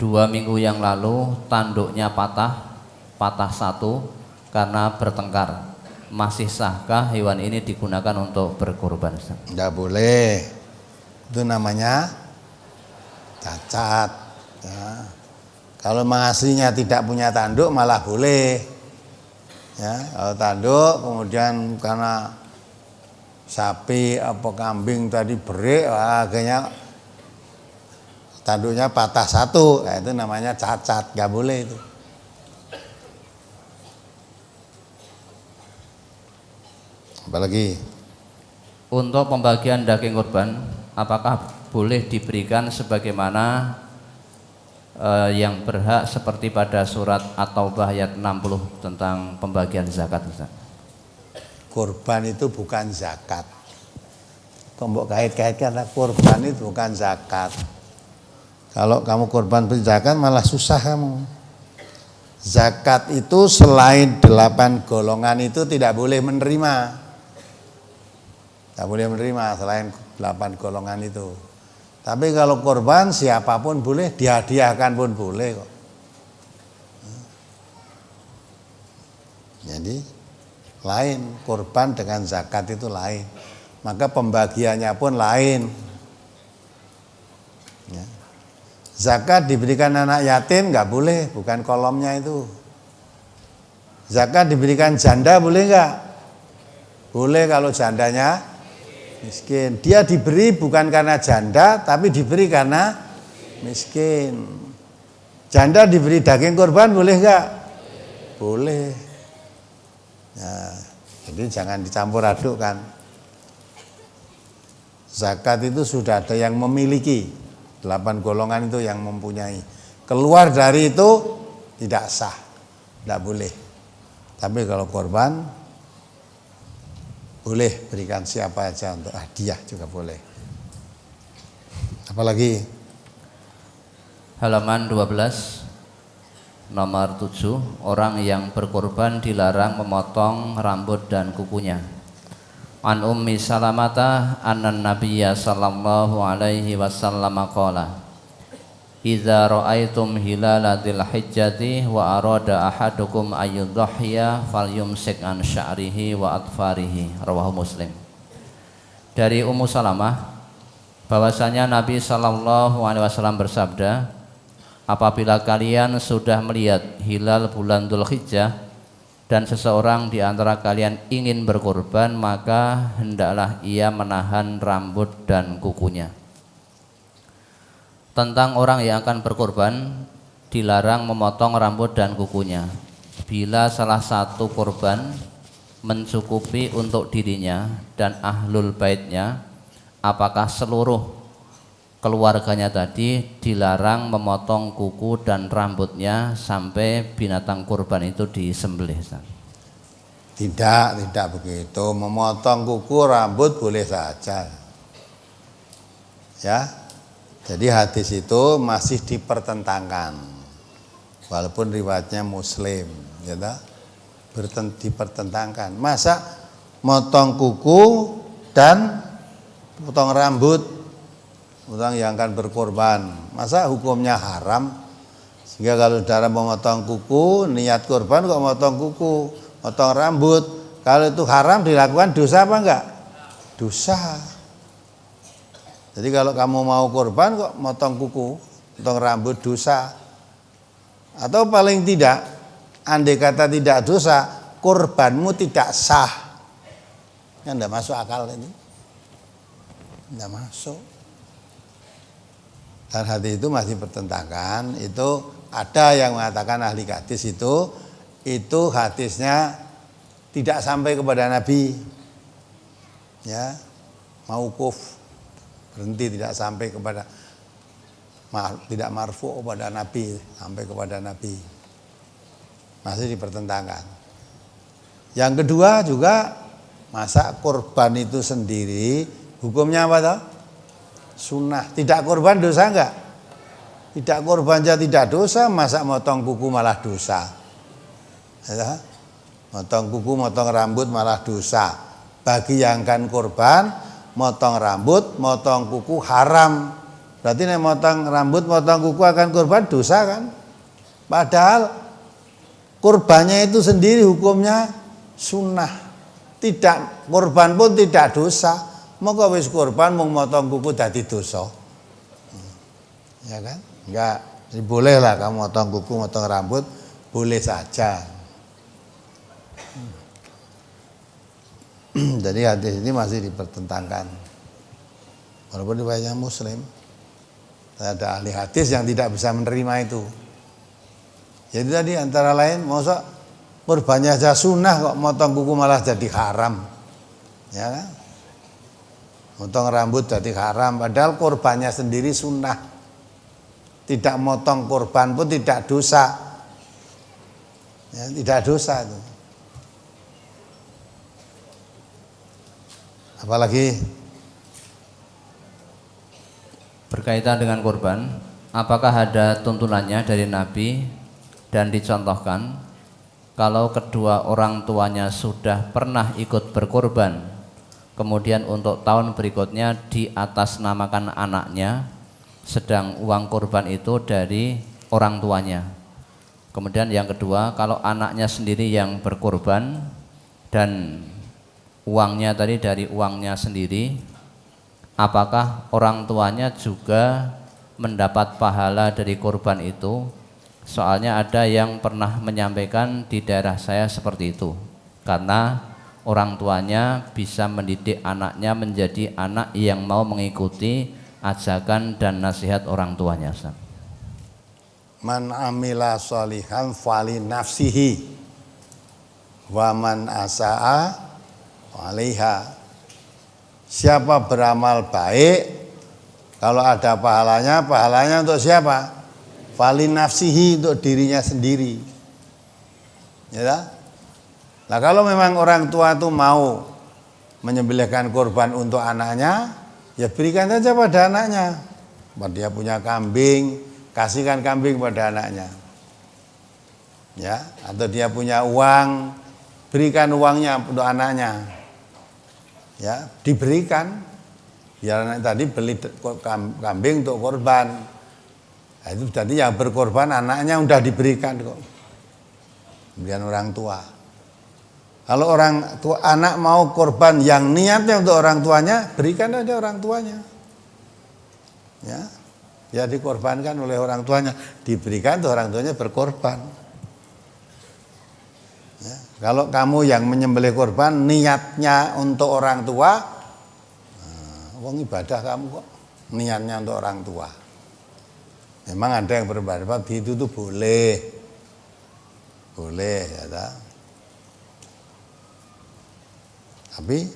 2 minggu yang lalu tanduknya patah satu karena bertengkar. Masih sahkah hewan ini digunakan untuk berkurban? tidak boleh. Itu namanya cacat ya. Kalau aslinya tidak punya tanduk malah boleh ya. Kalau tanduk kemudian karena sapi apa kambing tadi berik, akhirnya tanduknya patah satu, ya itu namanya cacat, nggak boleh itu. Apalagi untuk pembagian daging kurban, apakah boleh diberikan sebagaimana yang berhak seperti pada surat At-Taubah ayat 60 tentang pembagian zakat, Ustaz? Kurban itu bukan zakat. Tombok kait-kaitkan, kurban itu bukan zakat. Kalau kamu kurban beri zakat malah susah kamu. Zakat itu selain 8 golongan itu tidak boleh menerima. Tidak boleh menerima selain 8 golongan itu. Tapi kalau kurban siapapun boleh, dihadiahkan pun boleh kok. Jadi lain, kurban dengan zakat itu lain. Maka pembagiannya pun lain. Ya. Zakat diberikan anak yatim nggak boleh, bukan kolomnya itu. Zakat diberikan janda boleh nggak? Boleh kalau jandanya miskin. Dia diberi bukan karena janda, tapi diberi karena miskin. Janda diberi daging kurban boleh nggak? Boleh. Ya, jadi jangan dicampur aduk kan. Zakat itu sudah ada yang memiliki, 8 golongan itu yang mempunyai. Keluar dari itu tidak sah, tidak boleh. Tapi kalau korban boleh, berikan siapa aja untuk hadiah juga boleh. Apalagi Halaman 12 nomor 7, orang yang berkorban dilarang memotong rambut dan kukunya. An Ummi Salamata annan Nabiyya sallallahu alaihi wasallam qala idza ra'aitum hilala dzil hijjati wa arada ahadukum ayyudhhiya falyumsik an sya'rihi wa atfarihi, rawahu Muslim. Dari Ummu Salamah bahwasanya Nabi sallallahu alaihi wasallam bersabda, apabila kalian sudah melihat hilal bulan Dzulhijjah dan seseorang di antara kalian ingin berkorban, maka hendaklah ia menahan rambut dan kukunya. Tentang orang yang akan berkorban, dilarang memotong rambut dan kukunya. Bila salah satu korban mencukupi untuk dirinya dan ahlul baitnya, apakah seluruh keluarganya tadi, dilarang memotong kuku dan rambutnya sampai binatang kurban itu disembelih. tidak begitu. Memotong kuku, rambut boleh saja. Ya. Jadi hadis itu masih dipertentangkan. Walaupun riwayatnya Muslim, ya tak? Dipertentangkan. Masa motong kuku dan potong rambut orang yang akan berkorban, masa hukumnya haram? Sehingga kalau saudara memotong kuku, niat korban kok motong kuku, motong rambut, kalau itu haram dilakukan dosa apa enggak? Dosa. Jadi kalau kamu mau korban kok motong kuku, motong rambut, dosa. Atau paling tidak, andai kata tidak dosa, korbanmu tidak sah. Kan enggak masuk akal ini. Enggak masuk. Dan hadis itu masih bertentangan. Itu ada yang mengatakan ahli hadis itu hadisnya tidak sampai kepada Nabi, ya, mauquf, berhenti, tidak sampai kepada, tidak marfu kepada Nabi, sampai kepada Nabi, masih dipertentangkan. Yang kedua juga, masa korban itu sendiri hukumnya apa toh? Sunnah. Tidak korban dosa enggak? Tidak korban aja tidak dosa, masa motong kuku malah dosa? Ya? Motong kuku, motong rambut malah dosa. Bagi yang akan korban, motong rambut, motong kuku haram. Berarti nih motong rambut, motong kuku akan korban dosa kan? Padahal korbannya itu sendiri hukumnya sunnah. Tidak korban pun tidak dosa. Maka wis korban mau motong kuku dadi dosa. Ya kan? Enggak, boleh lah kamu motong kuku, motong rambut, boleh saja. Jadi hadis ini masih dipertentangkan. Walaupun riwayatnya Muslim, ada ahli hadis yang tidak bisa menerima itu. Jadi tadi antara lain, masa korbannya aja sunnah kok motong kuku malah jadi haram. Ya kan? Motong rambut jadi haram, padahal korbannya sendiri sunnah. Tidak motong korban pun tidak dosa. Ya, tidak dosa itu. Apalagi berkaitan dengan korban, apakah ada tuntunannya dari Nabi dan dicontohkan kalau kedua orang tuanya sudah pernah ikut berkorban, kemudian untuk tahun berikutnya diatasnamakan anaknya, sedang uang korban itu dari orang tuanya. Kemudian yang kedua, kalau anaknya sendiri yang berkorban dan uangnya tadi dari uangnya sendiri, apakah orang tuanya juga mendapat pahala dari korban itu? Soalnya ada yang pernah menyampaikan di daerah saya seperti itu, karena orang tuanya bisa mendidik anaknya menjadi anak yang mau mengikuti ajakan dan nasihat orang tuanya. Man amila sholihan fali nafsihi wa man asaa alaiha. siapa beramal baik, kalau ada pahalanya, pahalanya untuk siapa? Falin nafsihi, untuk dirinya sendiri. Ya tak? Nah kalau memang orang tua itu mau menyembelihkan korban untuk anaknya, ya berikan saja pada anaknya. Dia punya kambing, kasihkan kambing pada anaknya. Ya, atau dia punya uang, berikan uangnya untuk anaknya. Ya, diberikan. Biar anak tadi beli kambing untuk korban. Nah, itu berarti yang berkorban anaknya udah diberikan kok. Kemudian orang tua. Kalau orang tua anak mau korban yang niatnya untuk orang tuanya, berikan aja orang tuanya. Ya dikorbankan oleh orang tuanya, diberikan untuk orang tuanya berkorban. Ya, kalau kamu yang menyembelih korban niatnya untuk orang tua, wong ibadah kamu kok niatnya untuk orang tua. Memang ada yang berpendapat itu tuh boleh, ya tak? Tapi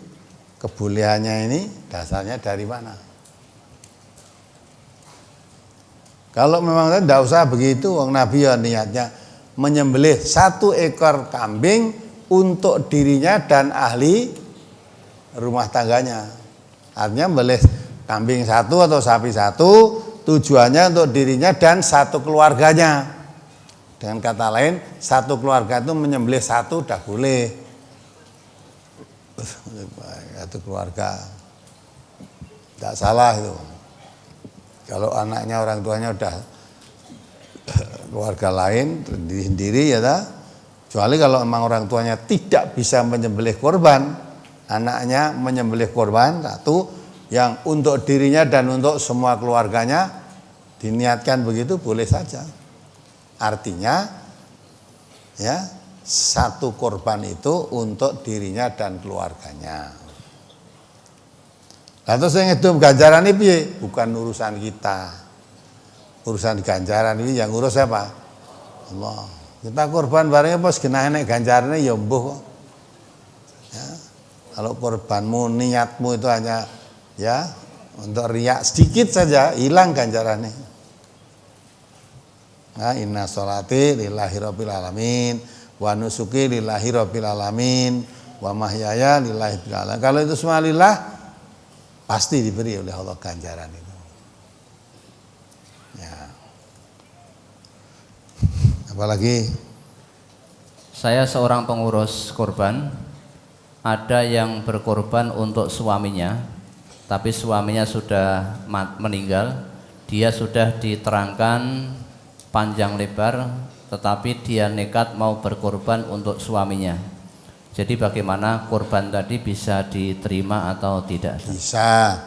kebolehannya ini dasarnya dari mana? Kalau memang tidak usah begitu, wong Nabi ya niatnya menyembelih 1 ekor kambing untuk dirinya dan ahli rumah tangganya. Artinya membelih kambing 1 atau sapi 1 tujuannya untuk dirinya dan 1 keluarganya. Dengan kata lain 1 keluarga itu menyembelih 1 udah boleh. 1 keluarga tidak salah itu. Kalau anaknya orang tuanya udah keluarga lain sendiri ya tak? Kecuali kalau memang orang tuanya tidak bisa menyembelih korban, anaknya menyembelih korban 1 yang untuk dirinya dan untuk semua keluarganya, diniatkan begitu boleh saja. Artinya ya 1 korban itu untuk dirinya dan keluarganya. Lalu saya ngedum ganjaran ini piye? Bukan urusan kita. Urusan ganjaran ini yang urus siapa? Allah. Kita korban barangnya pas kena enek ganjarannya ya mbuh kok. Ya. Kalau korbanmu niatmu itu hanya ya untuk riak sedikit saja, hilang ganjarannya. Nah, inna sholati lillahi rabbil alamin wa nusuki lillahi rabbil alamin wa mahyaya lillahi rabbil alamin. Kalau itu semua lillah pasti diberi oleh Allah ganjaran itu. Ya. Apalagi saya seorang pengurus korban, ada yang berkorban untuk suaminya, tapi suaminya sudah meninggal, dia sudah diterangkan panjang lebar, tetapi dia nekat mau berkorban untuk suaminya. Jadi bagaimana korban tadi bisa diterima atau tidak? Bisa.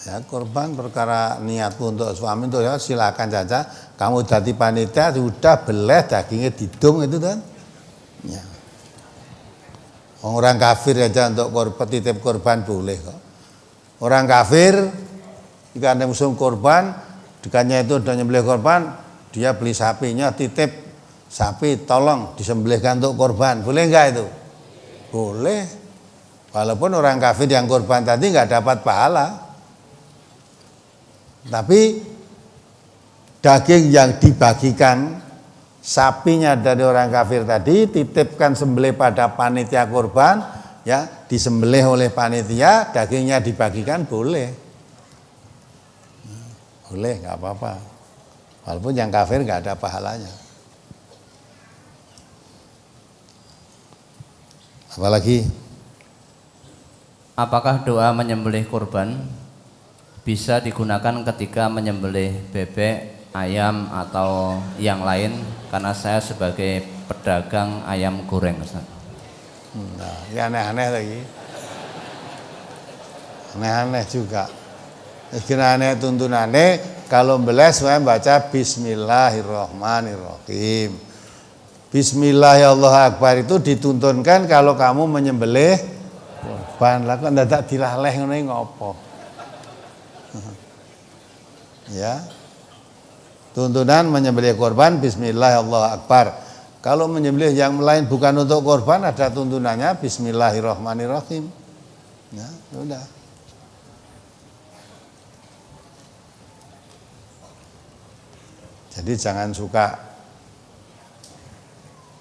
Ya, korban perkara niatmu untuk suami itu ya silakan saja. Kamu jadi panitia sudah beleh dagingnya didung itu kan. Ya. Orang kafir aja untuk titip korban boleh kok. Orang kafir jika ada musuh korban, dekatnya itu udah nyembelih korban, dia beli sapinya titip sapi tolong disembelihkan untuk korban, boleh enggak itu? Boleh. Walaupun orang kafir yang korban tadi enggak dapat pahala. Tapi daging yang dibagikan sapinya dari orang kafir tadi titipkan sembelih pada panitia korban, ya, disembelih oleh panitia, dagingnya dibagikan boleh. Boleh, enggak apa-apa. Walaupun yang kafir enggak ada pahalanya. Apalagi apakah doa menyembelih kurban bisa digunakan ketika menyembelih bebek, ayam atau yang lain? Karena saya sebagai pedagang ayam goreng, Ustaz. Nah, ini aneh-aneh lagi. Aneh-aneh juga. Kira aneh tuntunannya kalau belas saya baca Bismillahirrahmanirrahim. Bismillahirrahmanirrahim itu dituntunkan kalau kamu menyembelih korban. Lah kok ndak dilaleh ngene ngopo? Ya. Tuntunan menyembelih korban Bismillahirrahmanirrahim. Kalau menyembelih yang lain bukan untuk korban ada tuntunannya Bismillahirrahmanirrahim. Ya, udah. Jadi jangan suka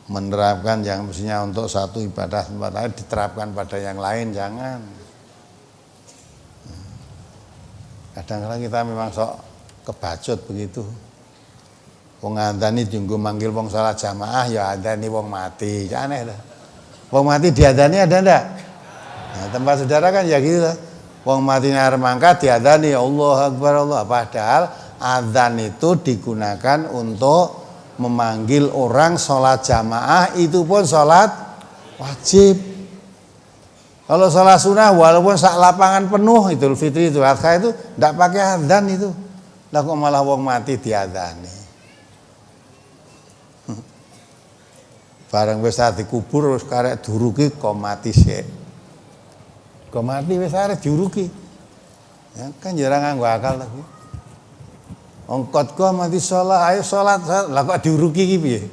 menerapkan yang mestinya untuk satu ibadah tempat lain diterapkan pada yang lain, jangan. Kadang-kadang kita memang sok kebacut begitu. Wong ngandani dienggo manggil wong salat jamaah ya adani wong mati. Aneh dah. Wong mati diadani ada ndak? Nah, tempat saudara kan ya gitu lah. Wong mati arep mangkat diadani Allah Akbar Allah. Padahal adzan itu digunakan untuk memanggil orang sholat jamaah, itu pun sholat wajib. Kalau sholat sunnah walaupun sak lapangan penuh Idul Fitri itu Adha itu tidak pakai adzan itu. Lah kok malah wong mati diadzani. Bareng wis dikubur wis karek duruki kok mati sik. Kok mati wis arep diuruki. Ya kan jarang nganggo akal lagi. Ongkot kok mati sholat, ayo sholat. Lah kok diuruki iki piye?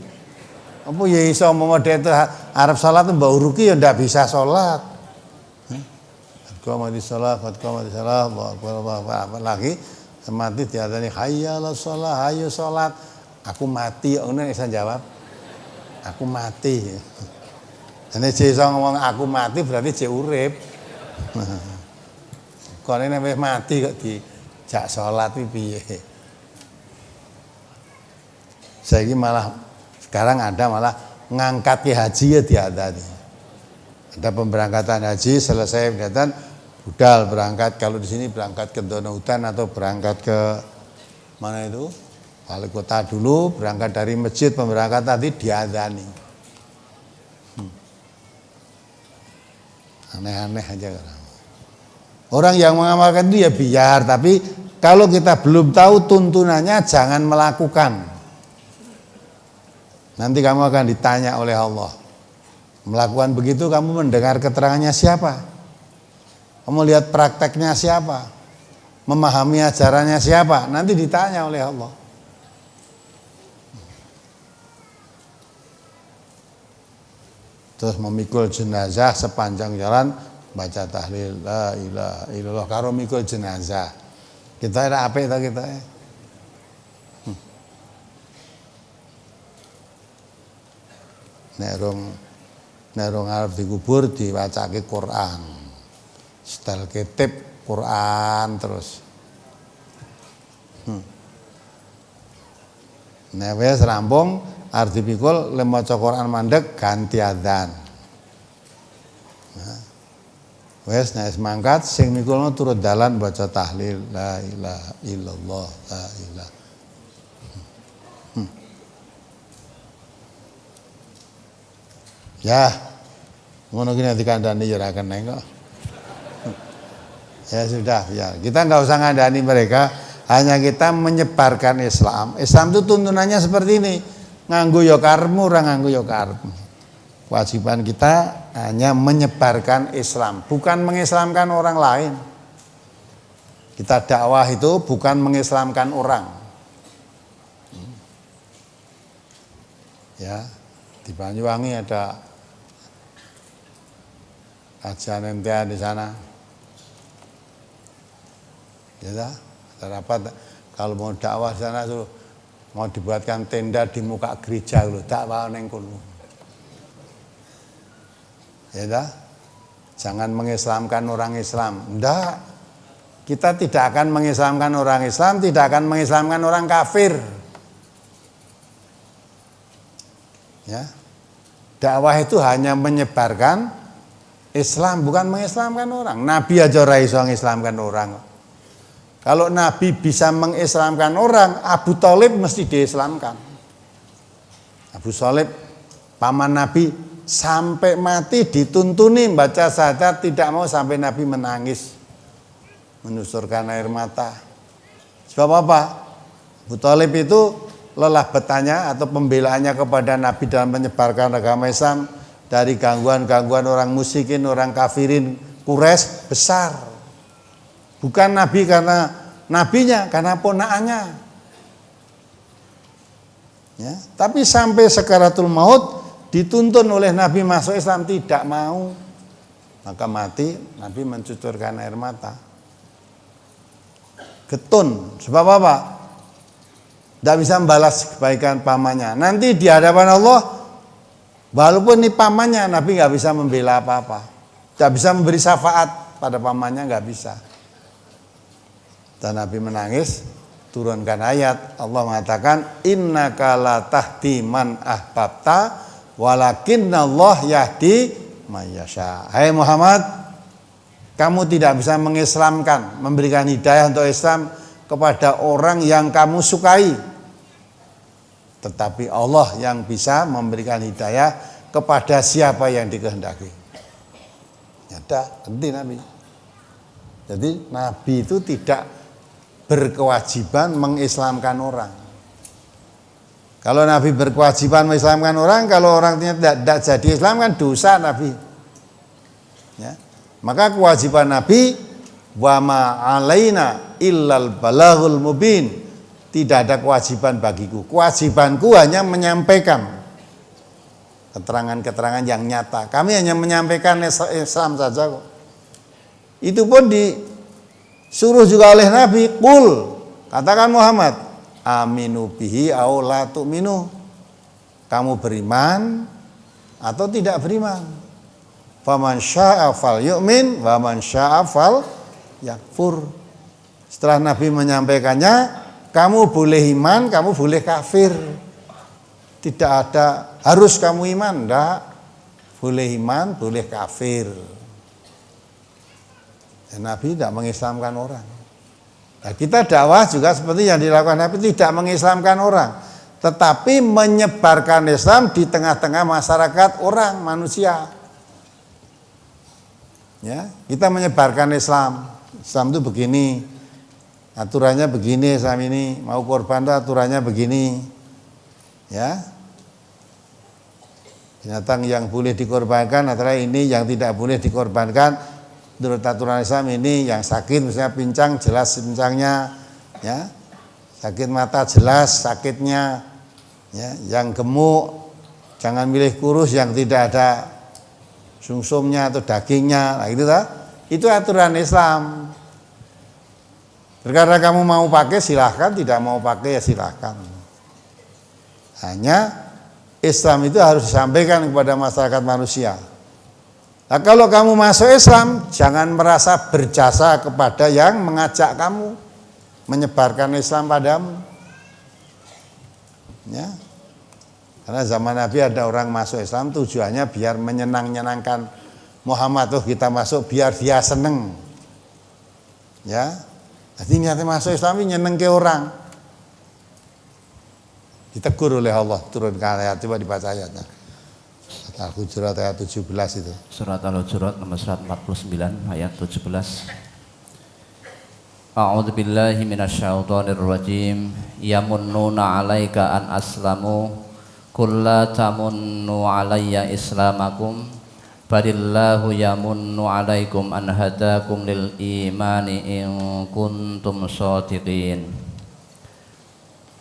Apa ya iso omong itu arep sholat mbak uruki ya ndak bisa sholat. Kok mati sholat, apa lagi? Mati diadani hayya ala sholat, ayo sholat. Aku mati, ngono iso jawab. Aku mati. Nek iso ngomong aku mati berarti cek urip. Kok nek wis mati kok dijak sholat iki piye? Saiki malah sekarang ada malah ngangkat ke haji ya diadani. Ada pemberangkatan haji selesai pemberangkatan budal berangkat, kalau di sini berangkat ke Donautan atau berangkat ke mana itu? Wali kota dulu berangkat dari masjid pemberangkat tadi diadani. Aneh-aneh aja kan. Orang yang mengamalkan itu ya biar, tapi kalau kita belum tahu tuntunannya jangan melakukan. Nanti kamu akan ditanya oleh Allah. Melakukan begitu kamu mendengar keterangannya siapa? Kamu lihat prakteknya siapa? Memahami ajarannya siapa? Nanti ditanya oleh Allah. Terus memikul jenazah sepanjang jalan baca tahlil la ilaha illallah karo mikul jenazah. Kita ada apa itu kita ya? Nek rong arep dikubur diwacake Quran. Setel ketip Quran terus. Nek wis rampung arep dipikul le maca Quran mandeg ganti adzan. Nah, wis nek mangkat sing mikulno turut dalan baca tahlil la ilaha illallah la ilaha. Ya, ngono ki nek dikandani ya ora keneng kok. Ya sudah, ya. Kita nggak usah ngandani mereka, hanya kita menyebarkan Islam. Islam itu tuntunannya seperti ini. Nganggo ya karepmu, ora nganggo ya karepmu. Kewajiban kita hanya menyebarkan Islam, bukan mengislamkan orang lain. Kita dakwah itu bukan mengislamkan orang. Ya, di Banyuwangi ada kajian MTA di sana. Ya, rapat kalau mau dakwah di sana tuh mau dibuatkan tenda di muka gereja loh, dakwah ning kono. Ya dah. Jangan mengislamkan orang Islam. Enggak. Kita tidak akan mengislamkan orang Islam, tidak akan mengislamkan orang kafir. Ya. Dakwah itu hanya menyebarkan Islam, bukan mengislamkan orang. Nabi aja ora iso mengislamkan orang. Kalau Nabi bisa mengislamkan orang, Abu Thalib mesti diislamkan. Abu Thalib paman Nabi sampai mati dituntuni baca syahadat, tidak mau sampai Nabi menangis, menusurkan air mata. Sebab apa? Abu Thalib itu lelah bertanya atau pembelaannya kepada Nabi dalam menyebarkan agama Islam dari gangguan-gangguan orang musyrikin, orang kafirin Quraisy besar. Bukan Nabi karena nabinya, karena ponakannya. Ya, tapi sampai sakaratul maut dituntun oleh Nabi masuk Islam, tidak mau. maka mati, Nabi mencucurkan air mata. Getun, sebab apa? Tidak bisa membalas kebaikan pamannya. Nanti di hadapan Allah, walaupun ini pamannya, Nabi nggak bisa membela apa-apa, tidak bisa memberi syafaat pada pamannya, nggak bisa. Dan Nabi menangis, turunkan ayat, Allah mengatakan, innaka la tahdi man ahbabta, walakinnallah yahdi may yasha. Hai Muhammad, kamu tidak bisa mengislamkan, memberikan hidayah untuk Islam kepada orang yang kamu sukai. Tetapi Allah yang bisa memberikan hidayah kepada siapa yang dikehendaki. Nyata, henti Nabi. Jadi Nabi itu tidak berkewajiban mengislamkan orang. Kalau Nabi berkewajiban mengislamkan orang, kalau orangnya tidak jadi Islam kan dosa Nabi. Ya. Maka kewajiban Nabi, wa ma alaina illal balaghul mubin. Tidak ada kewajiban bagiku. Kewajibanku hanya menyampaikan keterangan-keterangan yang nyata. Kami hanya menyampaikan Islam saja kok. Itu pun disuruh juga oleh Nabi, qul, katakan Muhammad, aminu bihi aw la tu'minu. Kamu beriman atau tidak beriman. Faman syaa fal yu'min wa man syaa fal yakfur. Setelah Nabi menyampaikannya, kamu boleh iman, kamu boleh kafir. Tidak ada harus kamu iman, enggak. Boleh iman, boleh kafir. Dan Nabi tidak mengislamkan orang. Nah, kita dakwah juga seperti yang dilakukan Nabi, tidak mengislamkan orang, tetapi menyebarkan Islam di tengah-tengah masyarakat orang, manusia. Ya, kita menyebarkan Islam. Islam itu begini, aturannya begini, Islam ini mau korban itu aturannya begini. Ya, binatang yang boleh dikorbankan adalah ini, yang tidak boleh dikorbankan menurut aturan Islam ini. Yang sakit misalnya pincang, jelas pincangnya. Ya, sakit mata jelas sakitnya. Ya, yang gemuk jangan milih kurus yang tidak ada sumsumnya atau dagingnya, nah itu aturan Islam. Karena kamu mau pakai silahkan, tidak mau pakai ya silahkan. Hanya Islam itu harus disampaikan kepada masyarakat manusia. Nah, kalau kamu masuk Islam, jangan merasa berjasa kepada yang mengajak kamu menyebarkan Islam padamu. Ya. Karena zaman Nabi ada orang masuk Islam tujuannya biar menyenangkan Muhammad, tuh kita masuk biar dia seneng. Ya. Jadi niatnya masuk Islam ini nyeneng ke orang. Ditegur oleh Allah, turunkan ayat, coba dibaca ayatnya. Al-Hujurat ayat 17 itu. Surat Al-Hujurat nomor 149 ayat 17. A'udzu billahi minasyaitonir rajim. Yamunnuna 'alaika an aslamu qul la tamunnu 'alayya islamakum balillahu yamunnu 'alaikum an hadakum lil imani in kuntum shadiqin.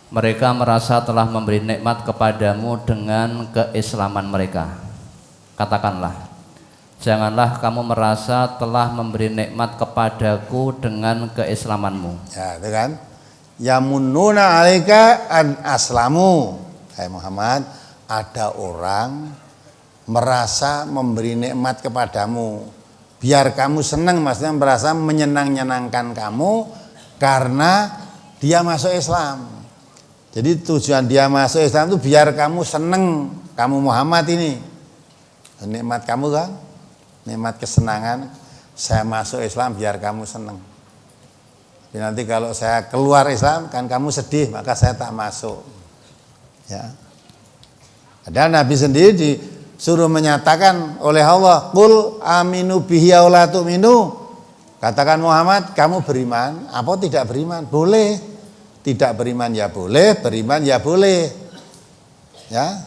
Mereka merasa telah memberi nikmat kepadamu dengan keislaman mereka. Katakanlah, janganlah kamu merasa telah memberi nikmat kepadaku dengan keislamanmu. Ya, itu kan. Yamunnuna 'alaika an aslamu. Hai Muhammad, ada orang merasa memberi nikmat kepadamu biar kamu senang, maksudnya merasa menyenang-nyenangkan kamu karena dia masuk Islam. Jadi tujuan dia masuk Islam itu biar kamu senang, kamu Muhammad ini. Nikmat kamu kan, nikmat kesenangan, saya masuk Islam biar kamu senang. Tapi nanti kalau saya keluar Islam kan kamu sedih, maka saya tak masuk. Ya. Padahal Nabi sendiri disuruh menyatakan oleh Allah, qul aminu bihi aw la tu'minu. Katakan Muhammad, kamu beriman apa tidak beriman? Boleh. Tidak beriman ya boleh, beriman ya boleh. Ya.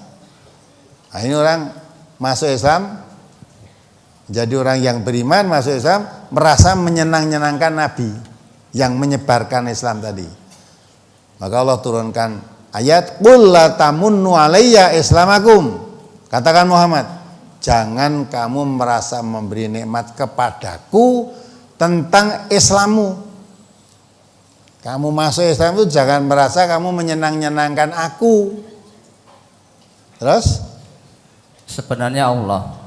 Nah, ini orang masuk Islam, jadi orang yang beriman masuk Islam merasa menyenang-nyenangkan Nabi yang menyebarkan Islam tadi. Maka Allah turunkan ayat, qul la tamunnu 'alayya islamakum. Katakan Muhammad, jangan kamu merasa memberi nikmat kepadaku tentang Islammu. Kamu masuk Islam itu jangan merasa kamu menyenangkan aku. Terus? Sebenarnya Allah,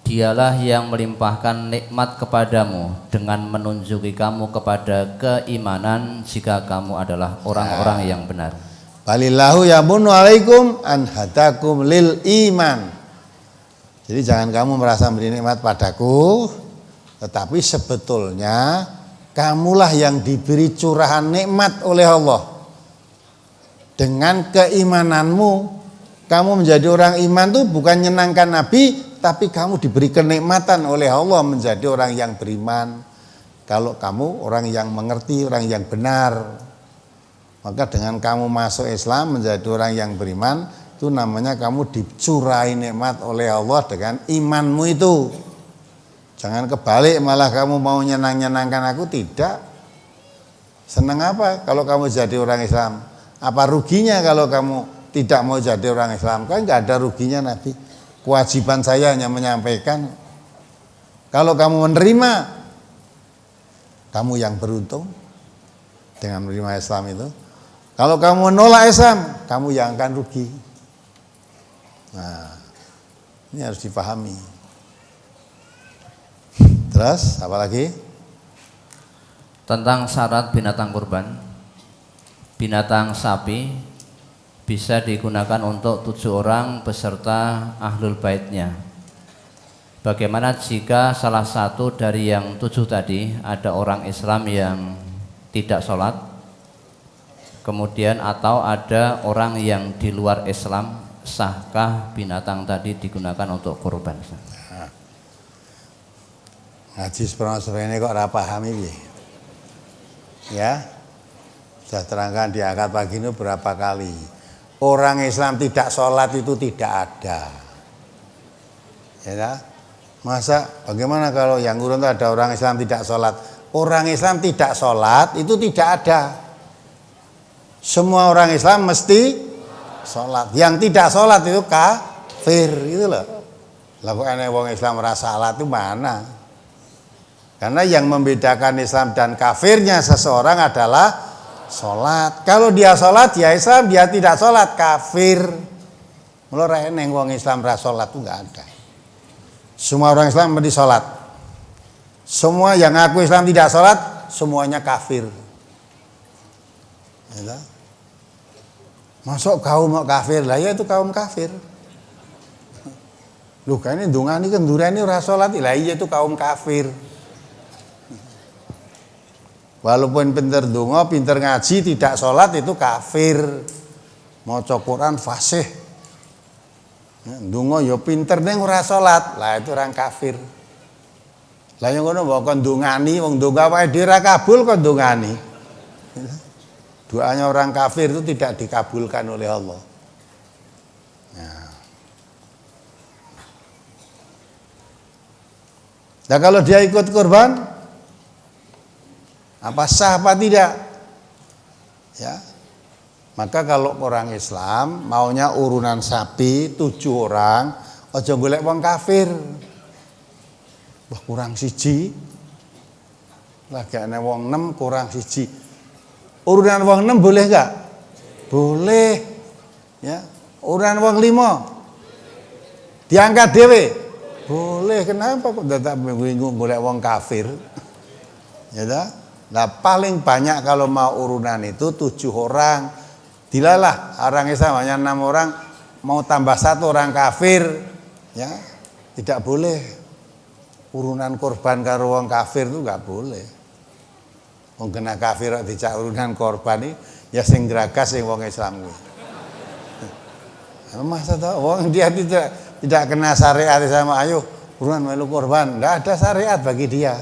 dialah yang melimpahkan nikmat kepadamu dengan menunjuki kamu kepada keimanan jika kamu adalah orang-orang yang benar. Balillahu yamunu alaikum an hadakum lil iman. Jadi jangan kamu merasa memberi nikmat padaku, tetapi sebetulnya kamulah yang diberi curahan nikmat oleh Allah. Dengan keimananmu, kamu menjadi orang iman itu bukan menyenangkan Nabi, tapi kamu diberi kenikmatan oleh Allah menjadi orang yang beriman. Kalau kamu orang yang mengerti, orang yang benar, maka dengan kamu masuk Islam menjadi orang yang beriman, itu namanya kamu dicurahi nikmat oleh Allah dengan imanmu itu. Jangan kebalik malah kamu mau nyenangkan aku, tidak. Senang apa kalau kamu jadi orang Islam? Apa ruginya kalau kamu tidak mau jadi orang Islam? Kan nggak ada ruginya Nabi. Kewajiban saya hanya menyampaikan. Kalau kamu menerima, kamu yang beruntung dengan menerima Islam itu. Kalau kamu menolak Islam, kamu yang akan rugi. Nah, ini harus dipahami. Terus apa lagi? Tentang syarat binatang kurban. Binatang sapi bisa digunakan untuk 7 orang beserta ahlul baitnya. Bagaimana jika salah satu dari yang 7 tadi ada orang Islam yang tidak sholat, kemudian atau ada orang yang di luar Islam, sahkah binatang tadi digunakan untuk kurban? Ngaji seperti ini kok ora paham iki. Ya. Sudah terangkan di akad pagi ini berapa kali. Orang Islam tidak sholat itu tidak ada. Ya. Masa bagaimana kalau yang urun itu ada orang Islam tidak sholat? Orang Islam tidak sholat itu tidak ada. Semua orang Islam mesti sholat. Yang tidak sholat itu kafir gitu loh. Lah kok ana wong Islam ora salat itu mana? Karena yang membedakan Islam dan kafirnya seseorang adalah sholat. Kalau dia sholat ya Islam, dia tidak sholat kafir. Mula ra eneng wong Islam ra sholat itu enggak ada. Semua orang Islam mesti sholat. Semua yang ngaku Islam tidak sholat, semuanya kafir. Ya, masuk kaum kafir lah, ya itu kaum kafir. Loh kan ini ndungani kendurane ora sholat, lah iya itu kaum kafir. Walaupun pinter donga, pinter ngaji, tidak sholat itu kafir. Maca Quran fasih. Donga ya pinter ning ora sholat, lah itu orang kafir. Lah yang ngono mbok kon ndongani, wong donga wae dhewe ora kabul kon ndongani. Doanya orang kafir itu tidak dikabulkan oleh Allah. Nah kalau dia ikut kurban, apa sah apa tidak? Ya. Maka kalau orang Islam maunya urunan sapi 7 orang, aja golek wong kafir. Wah kurang siji. Lagi ana wong 6 kurang siji. Urunan wong 6 boleh enggak? Boleh. Ya. Urunan wong 5 diangkat dhewe. Boleh. Kenapa kok dadak bingung golek wong kafir? Ya dah. Nah paling banyak kalau mau urunan itu 7 orang. Dilalah orang Islam hanya 6 orang, mau tambah 1 orang kafir, ya tidak boleh. Urunan korban karo wong kafir itu enggak boleh. Wong kena kafir dicak urunan korban iki ya sing gragas sing wong Islam kuwi. Masa tahu wong dia tidak kena syariat sama ayo urunan melu korban, enggak ada syariat bagi dia.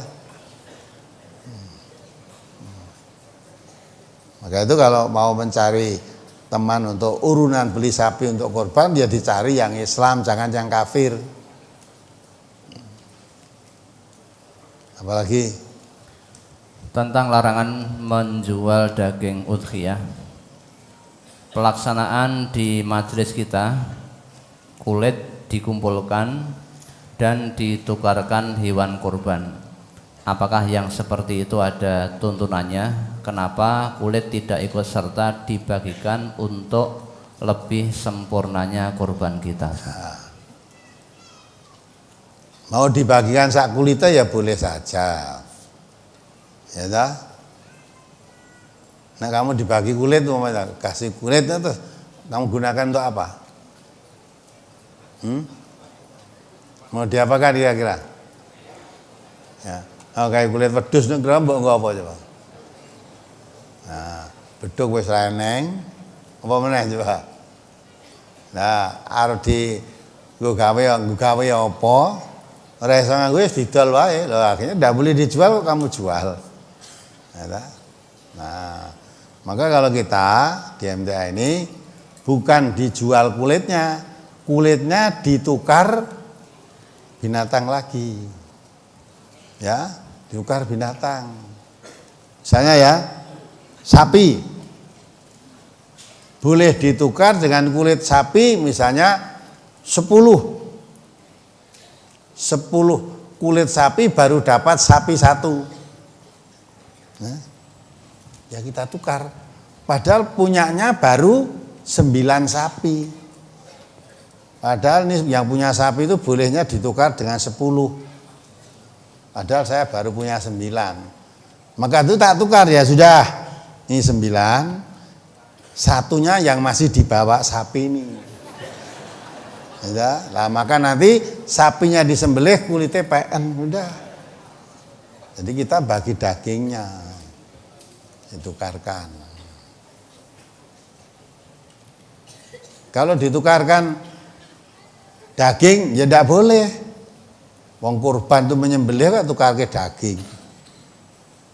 Maka itu kalau mau mencari teman untuk urunan beli sapi untuk korban, dia dicari yang Islam, jangan yang kafir. Apalagi tentang larangan menjual daging udhiyah. Pelaksanaan di majelis kita, kulit dikumpulkan, dan ditukarkan hewan kurban. Apakah yang seperti itu ada tuntunannya? Kenapa kulit tidak ikut serta dibagikan untuk lebih sempurnanya kurban kita? Mau dibagikan sak kulitnya ya boleh saja. Ya dah. Nah kamu dibagi kulit, kasih kulit terus kamu gunakan untuk apa? Mau diapakan kira-kira? Ya, kayak kulit wedhus nek mbok nggo apa coba? Nah, bedhug wis ra eneng, apa meneh coba? Nah, arep di nggo gawe apa? Ora iso nganggo wis didol wae. Lho akhirnya ndak boleh dijual kok kamu jual. Nah, maka kalau kita di MTA ini bukan dijual kulitnya, kulitnya ditukar binatang lagi. Ya, ditukar binatang. Misalnya ya, sapi boleh ditukar dengan kulit sapi misalnya 10 kulit sapi baru dapat sapi 1. Nah, ya kita tukar. Padahal punyanya baru 9 sapi. Padahal ini yang punya sapi itu bolehnya ditukar dengan 10. Padahal saya baru punya 9. Maka itu tak tukar ya sudah. Ini 9. Satunya yang masih dibawa sapi ini. Ya, lah maka nanti sapinya disembelih kulitnya PN udah. Jadi kita bagi dagingnya ditukarkan. Kalau ditukarkan daging ya tidak boleh. Wong kurban itu menyembelih kok tukar ke daging.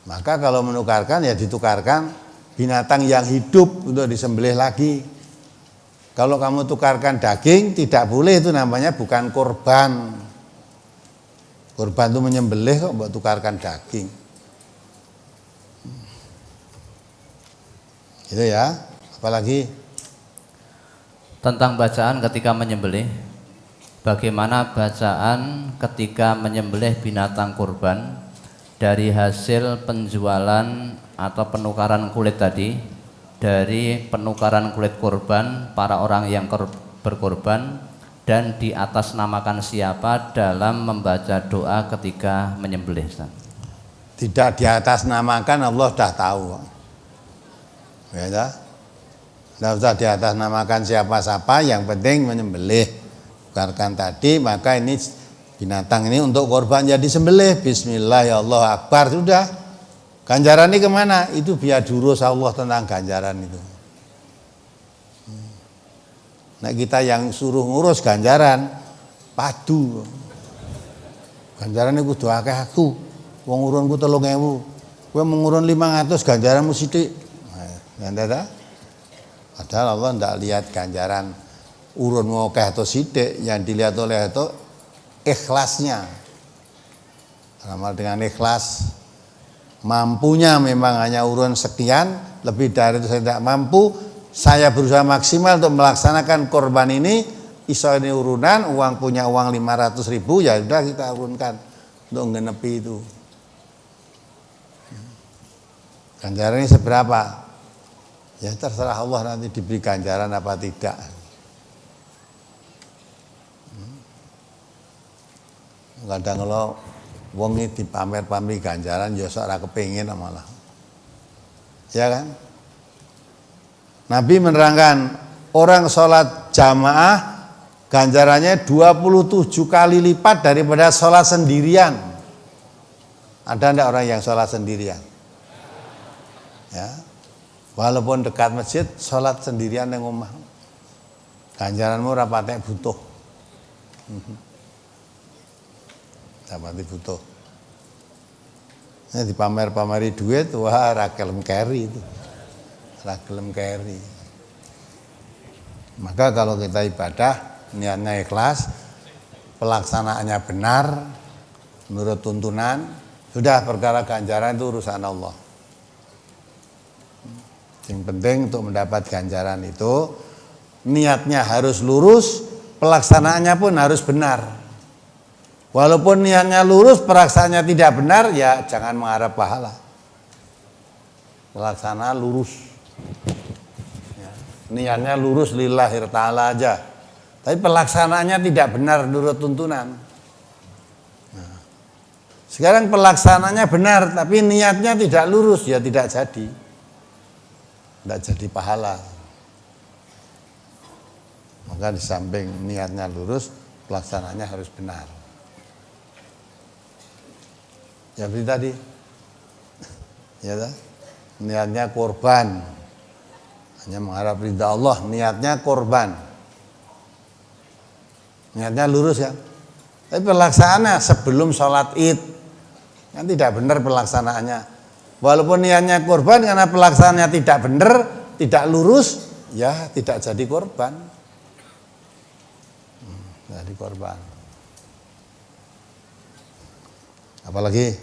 Maka kalau menukarkan ya ditukarkan binatang yang hidup untuk disembelih lagi. Kalau kamu tukarkan daging tidak boleh, itu namanya bukan kurban. Kurban itu menyembelih kok buat tukarkan daging. Gitu ya. Apalagi Tentang bacaan ketika menyembelih, bagaimana bacaan ketika menyembelih binatang kurban dari hasil penjualan atau penukaran kulit tadi, dari penukaran kulit kurban para orang yang berkorban, dan di atas namakan siapa dalam membaca doa ketika menyembelih? tidak di atas namakan, Allah sudah tahu. Ya, tidak usah di atas namakan siapa-siapa, yang penting menyembelih. Tukarkan tadi, maka ini binatang ini untuk korban jadi sembelih. Bismillah ya Allah Akbar, sudah. Ganjaran ini kemana? Itu biar durus Allah tentang ganjaran itu. Nah kita yang suruh ngurus ganjaran, padu. Ganjaran itu kudu akeh aku. Wong urunku 3.000. Kowe mengurun 500 ganjaranmu sithik. Nah, padahal Allah tidak lihat ganjaran urunmu akeh atau sithik, yang dilihat oleh itu ikhlasnya. Amal dengan ikhlas. Mampunya memang hanya urun sekian, lebih dari itu saya tidak mampu, saya berusaha maksimal untuk melaksanakan korban ini, iso ini urunan, uang punya uang 500.000, ya sudah kita urunkan untuk ngenepi itu. Ganjaran ini seberapa? Ya terserah Allah nanti diberi ganjaran apa tidak. Kadang kalau wong iki dipamer-pameri ganjaran ya sok ora kepengin malah. Ya kan? Nabi menerangkan orang sholat jamaah ganjarannya 27 kali lipat daripada sholat sendirian. Ada enggak orang yang sholat sendirian? Ya. Walaupun dekat masjid, sholat sendirian yang omah. Ganjaranmu ora patek butuh. Dapati butuh. Ini dipamer-pameri duit, wah ra gelem keri itu. Ra gelem keri. Maka kalau kita ibadah, niatnya ikhlas, pelaksanaannya benar, menurut tuntunan, sudah perkara ganjaran itu urusan Allah. Yang penting untuk mendapat ganjaran itu, niatnya harus lurus, pelaksanaannya pun harus benar. Walaupun niatnya lurus, pelaksananya tidak benar, ya jangan mengharap pahala. Pelaksana lurus. Ya. Niatnya lurus lillahi ta'ala aja. Tapi pelaksanaannya tidak benar menurut tuntunan. Nah. Sekarang pelaksananya benar, tapi niatnya tidak lurus, ya tidak jadi. Tidak jadi pahala. Maka di samping niatnya lurus, pelaksananya harus benar. Ya seperti tadi, ya tak? Niatnya korban, hanya mengharap ridha Allah, niatnya korban, niatnya lurus ya. Tapi pelaksanaannya sebelum sholat id, kan tidak benar pelaksanaannya. Walaupun niatnya korban, karena pelaksanaannya tidak benar, tidak lurus, ya tidak jadi korban. Jadi korban. Apalagi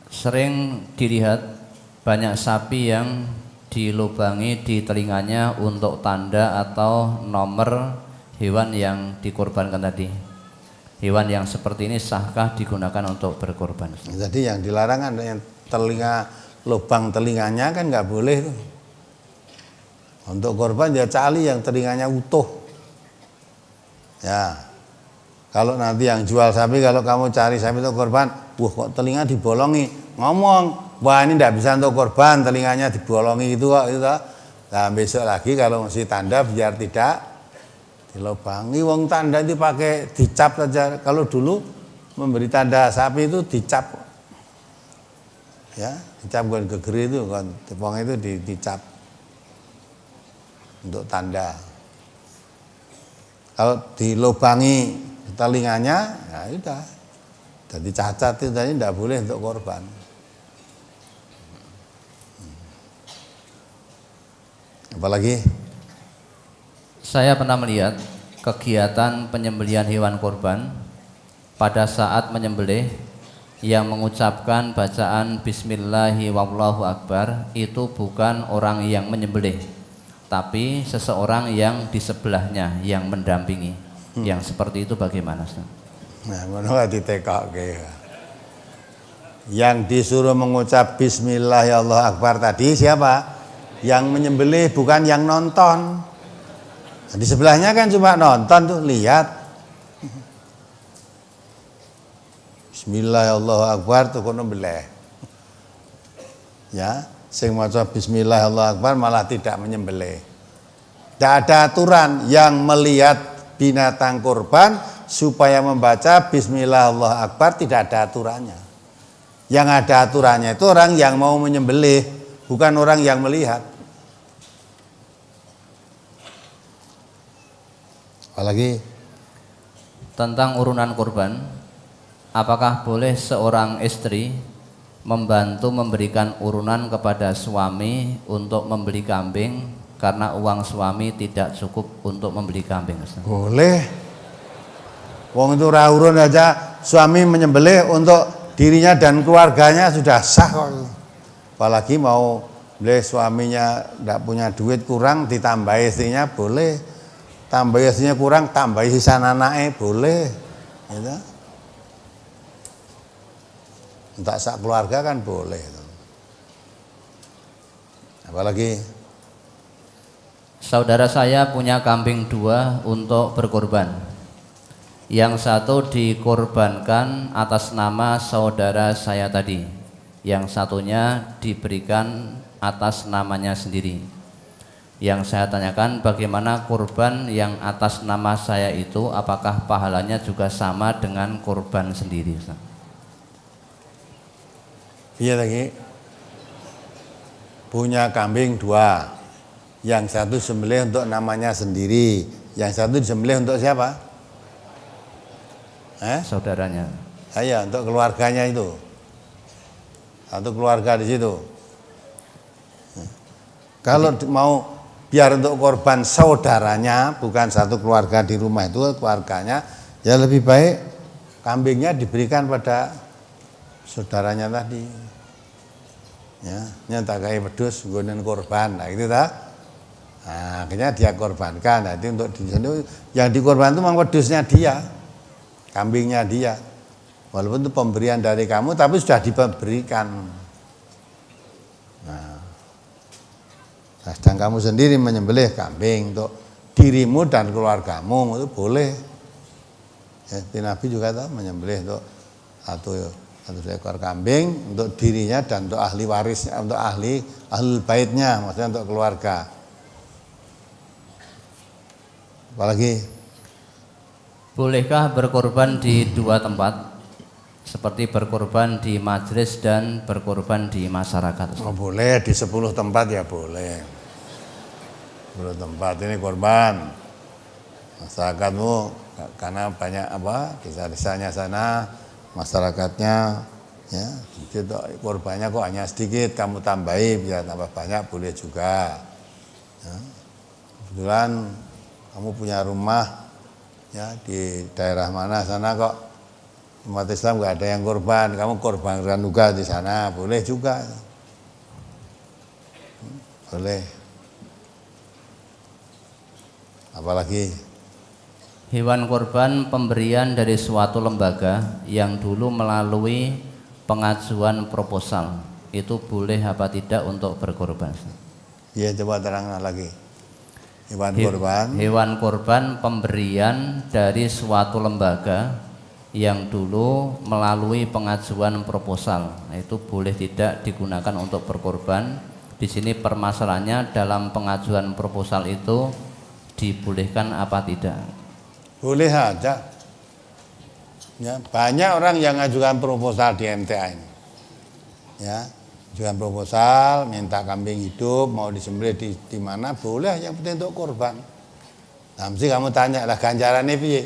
sering dilihat banyak sapi yang dilubangi di telinganya untuk tanda atau nomor hewan yang dikorbankan tadi. Hewan yang seperti ini sahkah digunakan untuk berkorban? Jadi yang dilarang ada yang telinga, lubang telinganya kan nggak boleh tuh. Untuk korban ya cari yang telinganya utuh. Ya, kalau nanti yang jual sapi, kalau kamu cari sapi untuk korban, wah kok telinga dibolongi, ngomong, wah ini tidak bisa untuk korban, telinganya dibolongi itu kok, itu. Nah besok lagi kalau masih tanda biar tidak dilubangi, wong tanda itu pakai dicap saja. Kalau dulu memberi tanda sapi itu dicap, ya dicap bukan gegeri itu, kan tepung itu dicap untuk tanda. Kalau dilubangi telinganya, ya udah, jadi cacat itu tadi tidak boleh untuk korban. Apalagi? Saya pernah melihat kegiatan penyembelihan hewan korban pada saat menyembelih yang mengucapkan bacaan Bismillahi wallahu akbar itu bukan orang yang menyembelih, tapi seseorang yang di sebelahnya yang mendampingi. Yang seperti itu bagaimana, Ustaz? Nah, ngono ditekokke. Yang disuruh mengucap Bismillahi wallahu akbar tadi siapa? Yang menyembelih, bukan yang nonton. Nah, di sebelahnya kan cuma nonton tuh, lihat. Bismillahirrahmanirrahim Allahu akbar tuh kono beleh. Ya, sing maca Bismillahirrahmanirrahim Allahu akbar malah tidak menyembelih. Tidak ada aturan yang melihat binatang kurban supaya membaca Bismillahirrahmanirrahim Allahu akbar, tidak ada aturannya. Yang ada aturannya itu orang yang mau menyembelih, bukan orang yang melihat. Apalagi tentang urunan kurban, apakah boleh seorang istri membantu memberikan urunan kepada suami untuk membeli kambing karena uang suami tidak cukup untuk membeli kambing, Ustaz? Boleh. Wong itu ora urun aja suami menyembelih untuk dirinya dan keluarganya sudah sah kok. Apalagi mau beli suaminya tidak punya duit kurang ditambah istrinya boleh. Tambah istrinya kurang tambah sisan anaknya boleh. Gitu. Untuk sak keluarga kan boleh. Apalagi saudara saya punya kambing 2 untuk berkorban. Yang satu dikorbankan atas nama saudara saya tadi, yang satunya diberikan atas namanya sendiri. Yang saya tanyakan, bagaimana kurban yang atas nama saya itu, apakah pahalanya juga sama dengan kurban sendiri, Ustaz? Iya lagi, punya kambing 2, yang satu sembelih untuk namanya sendiri, yang satu disembelih untuk siapa? Saudaranya. Iya, untuk keluarganya itu, satu keluarga di situ. Kalau mau biar untuk korban saudaranya, bukan satu keluarga di rumah itu keluarganya, ya lebih baik kambingnya diberikan pada saudaranya tadi. Ya, nyata kayak wedhus nggonen korban, nah itu tak. Nah, akhirnya dia korbankan. Nah, itu untuk di yang dikorban itu memang wedhusnya dia. kambingnya dia. Walaupun itu pemberian dari kamu, tapi sudah diberikan. Nah, sedang kamu sendiri menyembelih kambing untuk dirimu dan keluargamu itu boleh. Ya, Nabi juga tahu menyembelih untuk satu ekor kambing untuk dirinya dan untuk ahli warisnya, untuk ahli baitnya, maksudnya untuk keluarga. Apalagi bolehkah berkorban di dua tempat? Seperti berkorban di majelis dan berkorban di masyarakat. Oh, boleh di 10 tempat ya boleh. 10 tempat ini korban. Masyarakatmu karena banyak desa-desanya sana masyarakatnya ya, gitu, korbannya kok hanya sedikit, kamu tambahi biar tambah banyak boleh juga. Ya. Kebetulan kamu punya rumah ya di daerah mana sana kok umat Islam nggak ada yang korban, kamu korbankan juga di sana, boleh juga, boleh. Apalagi hewan korban pemberian dari suatu lembaga yang dulu melalui pengajuan proposal, itu boleh apa tidak untuk berkorban? ya coba terangkan lagi. Hewan korban pemberian dari suatu lembaga yang dulu melalui pengajuan proposal, itu boleh tidak digunakan untuk berkorban. Di sini permasalahannya dalam pengajuan proposal itu dibolehkan apa tidak? Boleh aja. Ya, banyak orang yang ngajukan proposal di MTA ini. Ya, ajukan proposal, minta kambing hidup, mau disembelih di mana, boleh, yang penting untuk korban. Nah, mesti kamu tanya lah ganjarannya piye?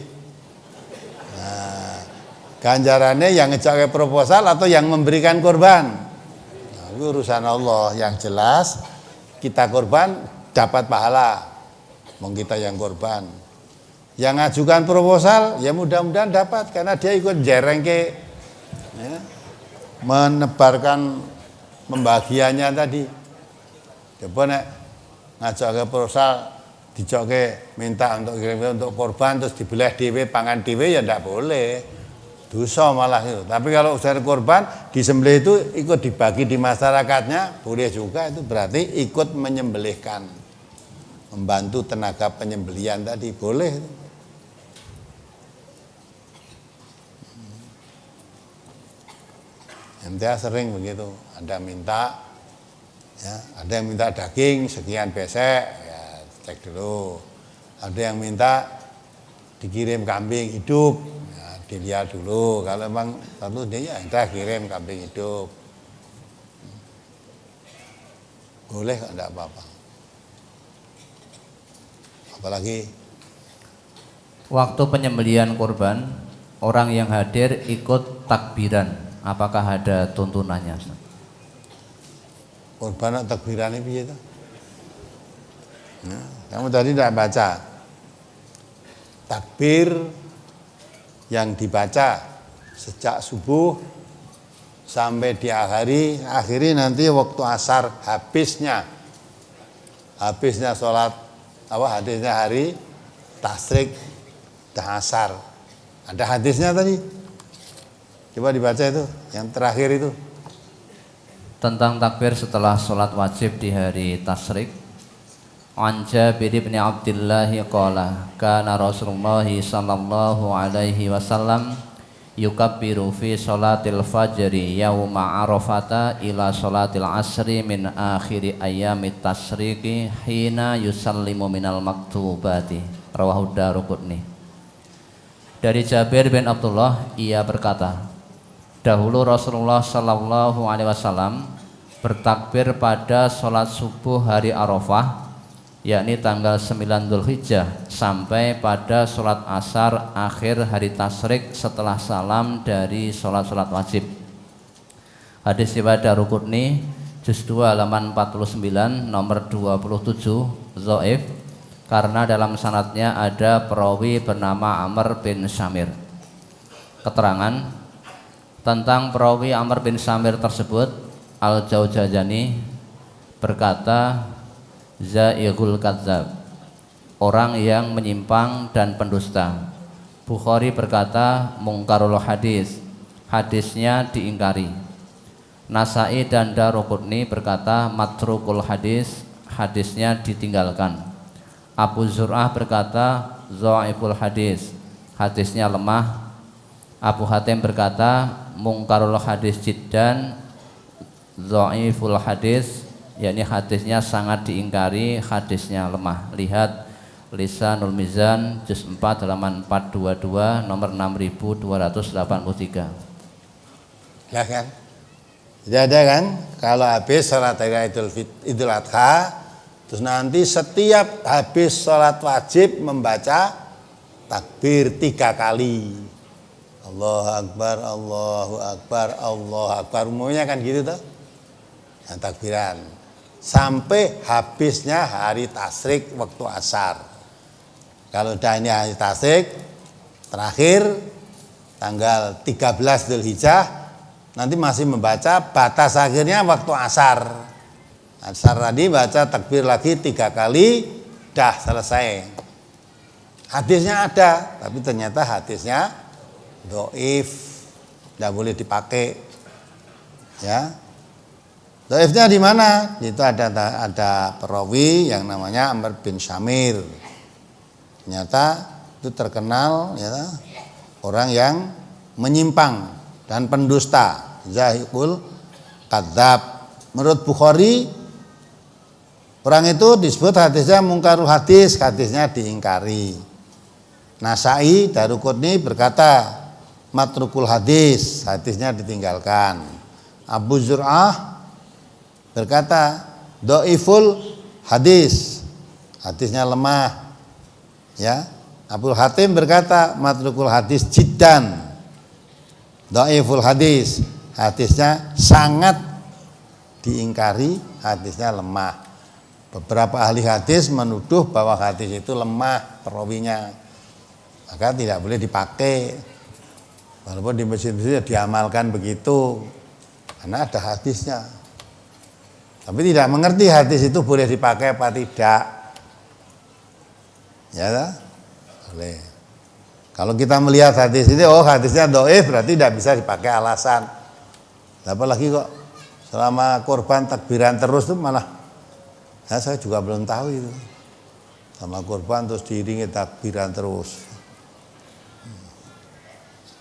Nah, ganjarannya yang ngejak proposal atau yang memberikan korban? Nah, itu urusan Allah. Yang jelas kita korban dapat pahala. Mau kita yang korban. Yang ngajukan proposal ya mudah-mudahan dapat karena dia ikut jerengke ya, menebarkan pembagiannya tadi. Coba nek ngajak proposal dijoke minta untuk korban terus dibelah dhewe pangan dhewe ya ndak boleh. Dosa malah itu. Tapi kalau usaha korban disembelih itu ikut dibagi di masyarakatnya boleh juga, itu berarti ikut menyembelihkan. Membantu tenaga penyembelihan tadi boleh. MTA sering begitu, ada minta, ya, ada yang minta daging sekian besek, ya, cek dulu. Ada yang minta dikirim kambing hidup, ya, dilihat dulu. Kalau memang satu dia kita kirim kambing hidup, boleh kok, enggak apa-apa. Apalagi waktu penyembelihan korban, orang yang hadir ikut takbiran. Apakah ada tuntunannya? korban takbiran ini piye to? Nah, kamu tadi tidak baca takbir yang dibaca sejak subuh sampai akhiri nanti waktu asar habisnya sholat hadisnya hari tasrik dan asar. Ada hadisnya tadi. Coba dibaca itu, yang terakhir itu. Tentang takbir setelah sholat wajib di hari tasrik. An Jabir bin Abdullah qala kana Rasulullah sallallahu alaihi wasallam yukabbiru fi sholatil fajri yauma arafata ila sholatil asri min akhiri ayyamit tasriqi hina yusallimu minal maktubati. Rawahu Daruqutni. Dari Jabir bin Abdullah, ia berkata, dahulu Rasulullah sallallahu alaihi wasallam bertakbir pada sholat subuh hari Arafah, yakni tanggal 9 Dzulhijjah, sampai pada sholat asar akhir hari tasrik setelah salam dari sholat-sholat wajib. Hadis riwayat Daruqutni juz 2 halaman 49 nomor 27 dhaif karena dalam sanadnya ada perawi bernama Amr bin Syamir. Keterangan tentang perawi Amr bin Syamir tersebut, Al-Jauzajani berkata, Zaighul kadzab, orang yang menyimpang dan pendusta. Bukhari berkata mungkarul hadis, hadisnya diingkari. Nasai dan Daruqutni berkata matrukul hadis, hadisnya ditinggalkan. Abu Zur'ah berkata dhaiful hadis, hadisnya lemah. Abu Hatim berkata mungkarul hadis jiddan, dhaiful hadis, yakni hadisnya sangat diingkari, hadisnya lemah. Lihat Lisanul Mizan juz 4 halaman 422 nomor 6283. Ya kan? Jadi ada kan, kalau habis sholat Idul Adha, terus nanti setiap habis sholat wajib membaca takbir 3 kali. Allahu Akbar, Allahu Akbar, Allahu Akbar. Umumnya kan gitu tuh. Nah, takbiran. Sampai habisnya hari tasyrik waktu asar. Kalau udah ini hari tasyrik, terakhir tanggal 13 Dzulhijjah, nanti masih membaca batas akhirnya waktu asar. Asar tadi baca takbir lagi 3 kali, dah selesai. Hadisnya ada, tapi ternyata hadisnya dhaif, tidak boleh dipakai. Ya, dhaifnya di mana? Itu ada perawi yang namanya Amr bin Syamir. Ternyata itu terkenal, ya, orang yang menyimpang dan pendusta, zahikul kadzab. Menurut Bukhari, orang itu disebut hadisnya mungkarul hadis, hadisnya diingkari. Nasai Daruqutni berkata matrukul hadis, hadisnya ditinggalkan. Abu Zur'ah berkata dhaiful hadis, hadisnya lemah. Ya, Abu Hatim berkata matrukul hadis jiddan, dhaiful hadis, hadisnya sangat diingkari, hadisnya lemah. Beberapa ahli hadis menuduh bahwa hadis itu lemah perawinya, maka tidak boleh dipakai. Walaupun di masjid-masjid diamalkan begitu, karena ada hadisnya. Tapi tidak mengerti hadis itu boleh dipakai apa tidak. Ya, boleh. Kalau kita melihat hadis ini, oh hadisnya dhaif, berarti tidak bisa dipakai alasan. Apalagi kok selama korban takbiran terus tuh malah, ya saya juga belum tahu itu. Sama korban terus diiringi takbiran terus.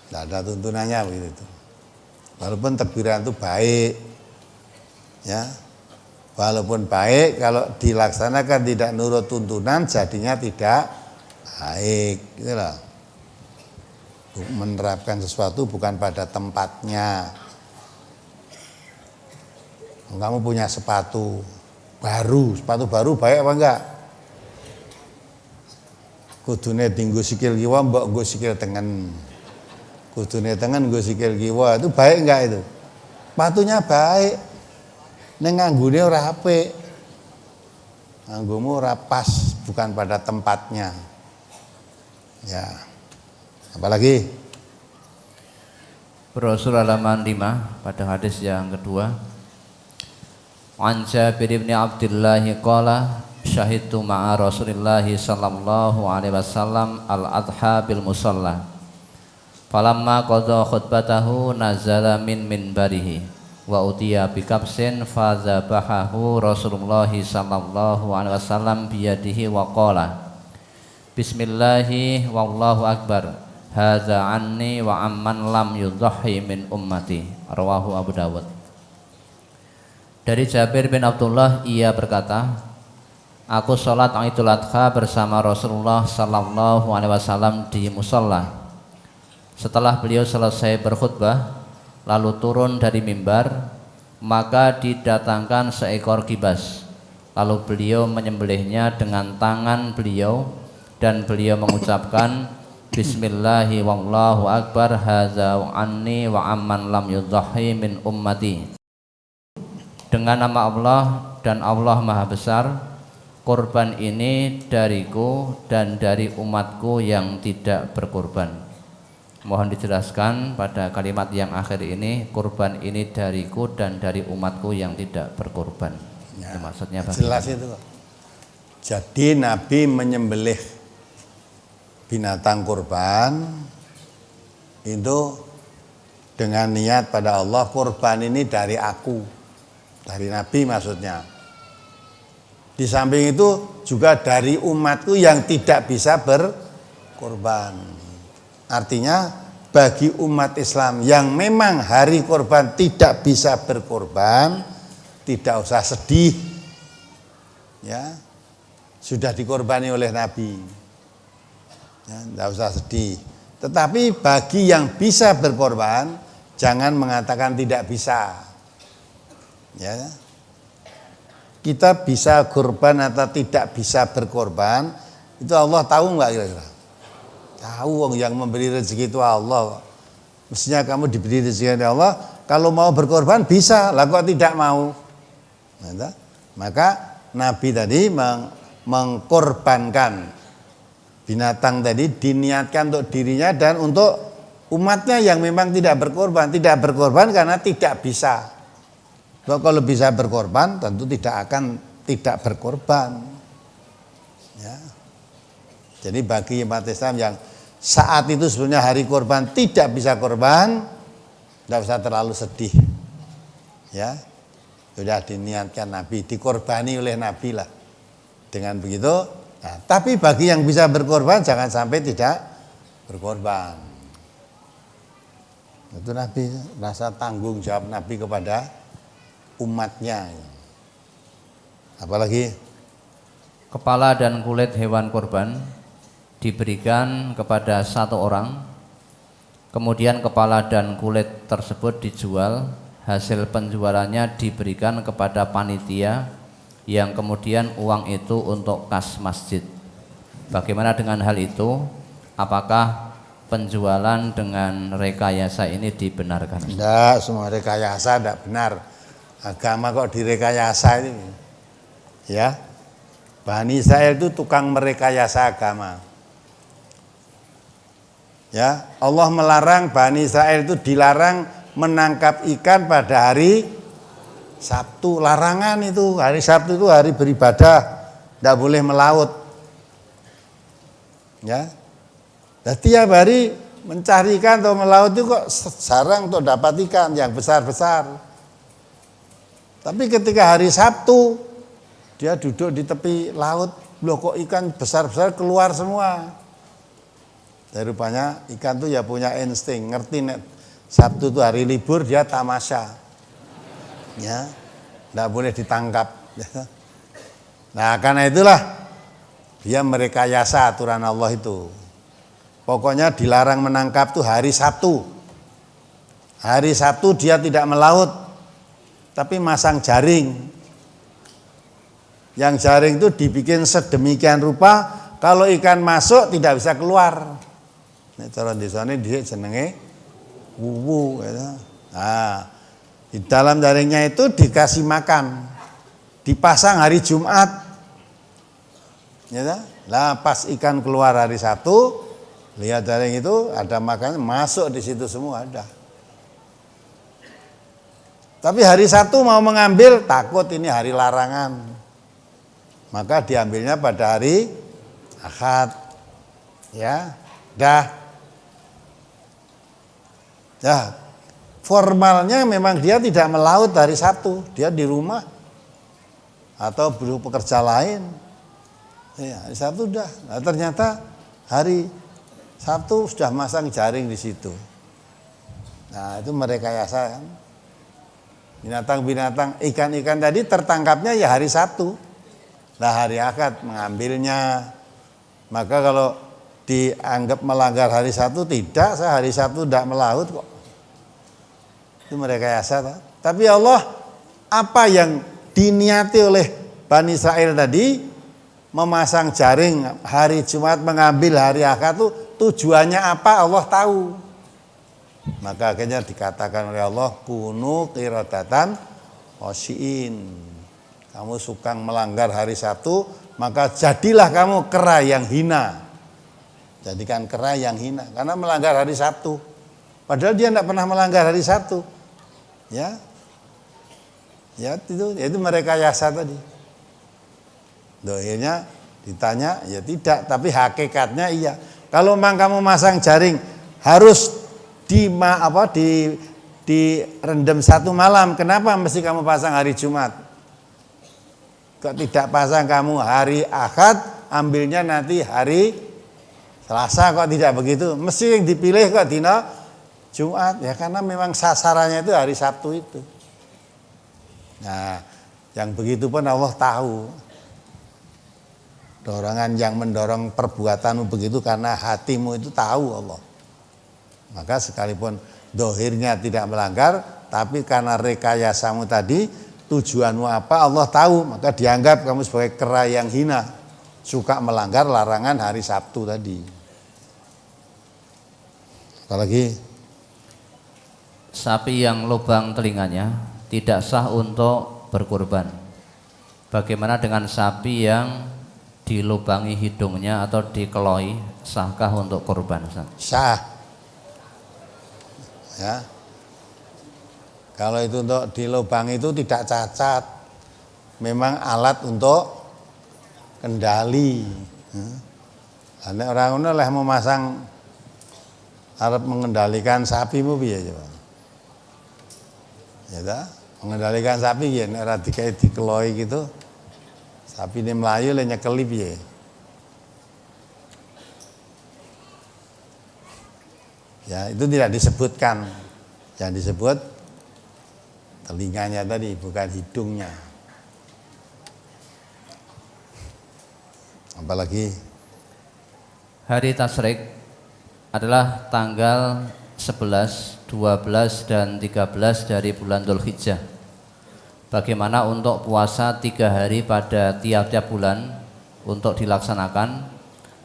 Tidak ada tuntunannya begitu. Walaupun takbiran itu baik, ya, walaupun baik, kalau dilaksanakan tidak nurut tuntunan jadinya tidak baik, gitu loh. Menerapkan sesuatu bukan pada tempatnya. Kamu punya sepatu baru baik apa enggak? Kudune dinggo sikil kiwa, mbok nggo sikil tengen. Kudune tengen nggo sikil kiwa, itu baik enggak itu? Sepatunya baik, ning nganggone ora apik. Nganggomu ora pas, bukan pada tempatnya. Ya. Apalagi Rasul halaman 5 pada hadis yang kedua. An Jabir bin Abdullah qala syahidtu ma'a Rasulillah sallallahu alaihi wasallam al-adha bil musalla. Falamma qadha khutbatahu nazala min minbarihi wa utiya bi kabsin fazabahahu Rasulullah sallallahu alaihi wasallam biyadihi wa qala bismillahi wallahu akbar hadza anni wa amman lam yudhhi min ummati. Rawahu Abu Dawud. Dari Jabir bin Abdullah, ia berkata, aku sholat Idul Adha bersama Rasulullah sallallahu alaihi wasallam di musola. Setelah beliau selesai berkhutbah lalu turun dari mimbar, maka didatangkan seekor kibas, lalu beliau menyembelihnya dengan tangan beliau dan beliau mengucapkan bismillahi wallahu akbar hadza anni wa amman lam yudhhi min ummati. Dengan nama Allah dan Allah Maha Besar, kurban ini dariku dan dari umatku yang tidak berkurban. Mohon dijelaskan pada kalimat yang akhir ini, kurban ini dariku dan dari umatku yang tidak berkurban. ya, Itu maksudnya jelas itu. Jadi Nabi menyembelih binatang kurban itu dengan niat pada Allah, kurban ini dari aku, dari Nabi maksudnya. Di samping itu juga dari umatku yang tidak bisa berkorban. Artinya bagi umat Islam yang memang hari korban tidak bisa berkorban, tidak usah sedih. Ya, sudah dikorbani oleh Nabi. Ya, tidak usah sedih. Tetapi bagi yang bisa berkorban, jangan mengatakan tidak bisa. Ya, kita bisa korban atau tidak bisa berkorban, itu Allah tahu nggak kira-kira? Tahu, yang memberi rezeki itu Allah. Mestinya kamu diberi rezeki oleh Allah. Kalau mau berkorban bisa, lah kok tidak mau? Nah, maka Nabi tadi mengkorbankan binatang tadi, diniatkan untuk dirinya dan untuk umatnya yang memang tidak berkorban. Tidak berkorban karena tidak bisa. Kalau bisa berkorban tentu tidak akan tidak berkorban. Ya. Jadi bagi umat Islam yang saat itu sebenarnya hari korban tidak bisa korban, tidak usah terlalu sedih. Ya, sudah diniatkan Nabi, dikorbani oleh Nabi lah. Dengan begitu, nah, tapi bagi yang bisa berkorban jangan sampai tidak berkorban. Itu Nabi, rasa tanggung jawab Nabi kepada umatnya. Apalagi Kepala dan kulit hewan korban diberikan kepada satu orang, kemudian kepala dan kulit tersebut dijual, hasil penjualannya diberikan kepada panitia yang kemudian uang itu untuk kas masjid. Bagaimana dengan hal itu? Apakah penjualan dengan rekayasa ini dibenarkan? Tidak, semua rekayasa tidak benar. Agama kok direkayasa ini? Ya, Bani Israel itu tukang merekayasa agama. Ya, Allah melarang Bani Israel itu dilarang menangkap ikan pada hari Sabtu. Larangan itu, hari Sabtu itu hari beribadah, tidak boleh melaut. Ya, dan tiap hari mencari ikan atau melaut itu kok jarang untuk dapat ikan yang besar-besar. Tapi ketika hari Sabtu dia duduk di tepi laut, loh kok ikan besar-besar keluar semua. Dan rupanya ikan tuh ya punya insting, ngerti nek Sabtu itu hari libur dia tamasya. Ya, tidak boleh ditangkap. Nah, karena itulah dia merekayasa aturan Allah itu. Pokoknya dilarang menangkap tuh hari Sabtu. Hari Sabtu dia tidak melaut, tapi masang jaring. Yang jaring itu dibikin sedemikian rupa, kalau ikan masuk tidak bisa keluar. Nek cara desane dhisik jenenge wuwu ya. Nah, di dalam jaringnya itu dikasih makan. Dipasang hari Jumat. Ya. Nah, pas ikan keluar hari Sabtu, lihat jaring itu ada makan, masuk di situ semua ada. Tapi hari Sabtu mau mengambil, takut ini hari larangan. Maka diambilnya pada hari Ahad. Ya. Ya, formalnya memang dia tidak melaut hari Sabtu, dia di rumah atau bekerja lain. Ya, hari Sabtu udah. Nah, ternyata hari Sabtu sudah masang jaring di situ. Nah, itu merekayasa kan. Binatang-binatang, ikan-ikan tadi tertangkapnya ya hari Sabtu. Nah, hari Ahad mengambilnya. Maka kalau dianggap melanggar hari Sabtu, tidak, saya hari Sabtu tidak melaut kok. Itu merekayasa. Tapi Allah, apa yang diniati oleh Bani Israel tadi, memasang jaring hari Jumat, mengambil hari Ahad itu tujuannya apa Allah tahu. Maka akhirnya dikatakan oleh Allah, kunu qiradatan khasiin. Kamu suka melanggar hari Sabtu, maka jadilah kamu kera yang hina. Jadikan kera yang hina karena melanggar hari Sabtu. Padahal dia tidak pernah melanggar hari Sabtu. Ya. Ya itu merekayasa tadi. Akhirnya ditanya, ya tidak, tapi hakikatnya iya. Kalau memang kamu masang jaring harus direndam 1 malam, kenapa mesti kamu pasang hari Jumat? Kok tidak pasang kamu hari Ahad, ambilnya nanti hari Selasa, kok tidak begitu? Mesti yang dipilih kok dina Jumat, ya karena memang sasarannya itu hari Sabtu itu. Nah, yang begitu pun Allah tahu. Dorongan yang mendorong perbuatanmu begitu karena hatimu itu tahu Allah. Maka sekalipun dohirnya tidak melanggar, tapi karena rekayasamu tadi, tujuanmu apa Allah tahu, maka dianggap kamu sebagai kera yang hina, suka melanggar larangan hari Sabtu tadi. Apalagi sapi yang lubang telinganya tidak sah untuk berkurban. Bagaimana dengan sapi yang dilubangi hidungnya atau dikeloi, sahkah untuk kurban? sah. Ya. Kalau itu untuk dilubangi itu tidak cacat. Memang alat untuk kendali. Ada orang ngono lah memasang alat mengendalikan sapimu piye coba. Ya ta? Mengendalikan sapi ya nek ora dikeloi gitu. Sapi ini melayu le nyekeli piye. Ya, itu tidak disebutkan. Yang disebut telinganya tadi, bukan hidungnya. Apalagi hari tasyrik adalah tanggal 11, 12, dan 13 dari bulan Dzulhijjah. Bagaimana untuk puasa 3 hari pada tiap-tiap bulan untuk dilaksanakan?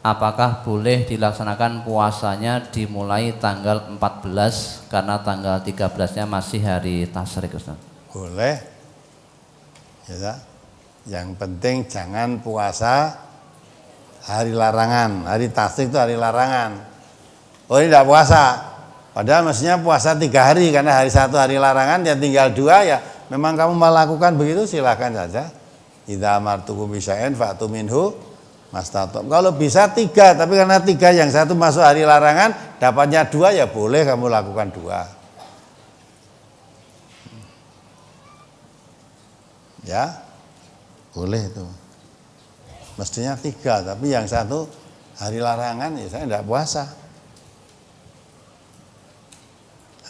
Apakah boleh dilaksanakan puasanya dimulai tanggal 14 karena tanggal 13-nya masih hari tasyrik, Ustaz? boleh. Ya, yang penting jangan puasa hari larangan. Hari tasyrik itu hari larangan. Oh, ini tidak puasa. Padahal mestinya puasa 3 hari karena hari 1 hari larangan, ya tinggal 2 ya. Memang kamu melakukan begitu silahkan saja. Idza amartukum bisya'in fa'tu minhu mastata'tum. Kalau bisa 3, tapi karena 3 yang 1 masuk hari larangan, dapatnya 2 ya boleh kamu lakukan 2. Ya. Boleh itu. Mestinya 3, tapi yang 1 hari larangan ya saya tidak puasa.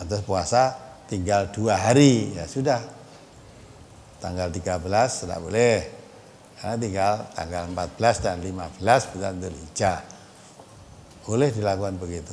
Atau puasa tinggal 2 hari, ya sudah. Tanggal 13 tidak boleh. Karena tinggal tanggal 14 dan 15 bulan Dzulhijjah. Boleh dilakukan begitu.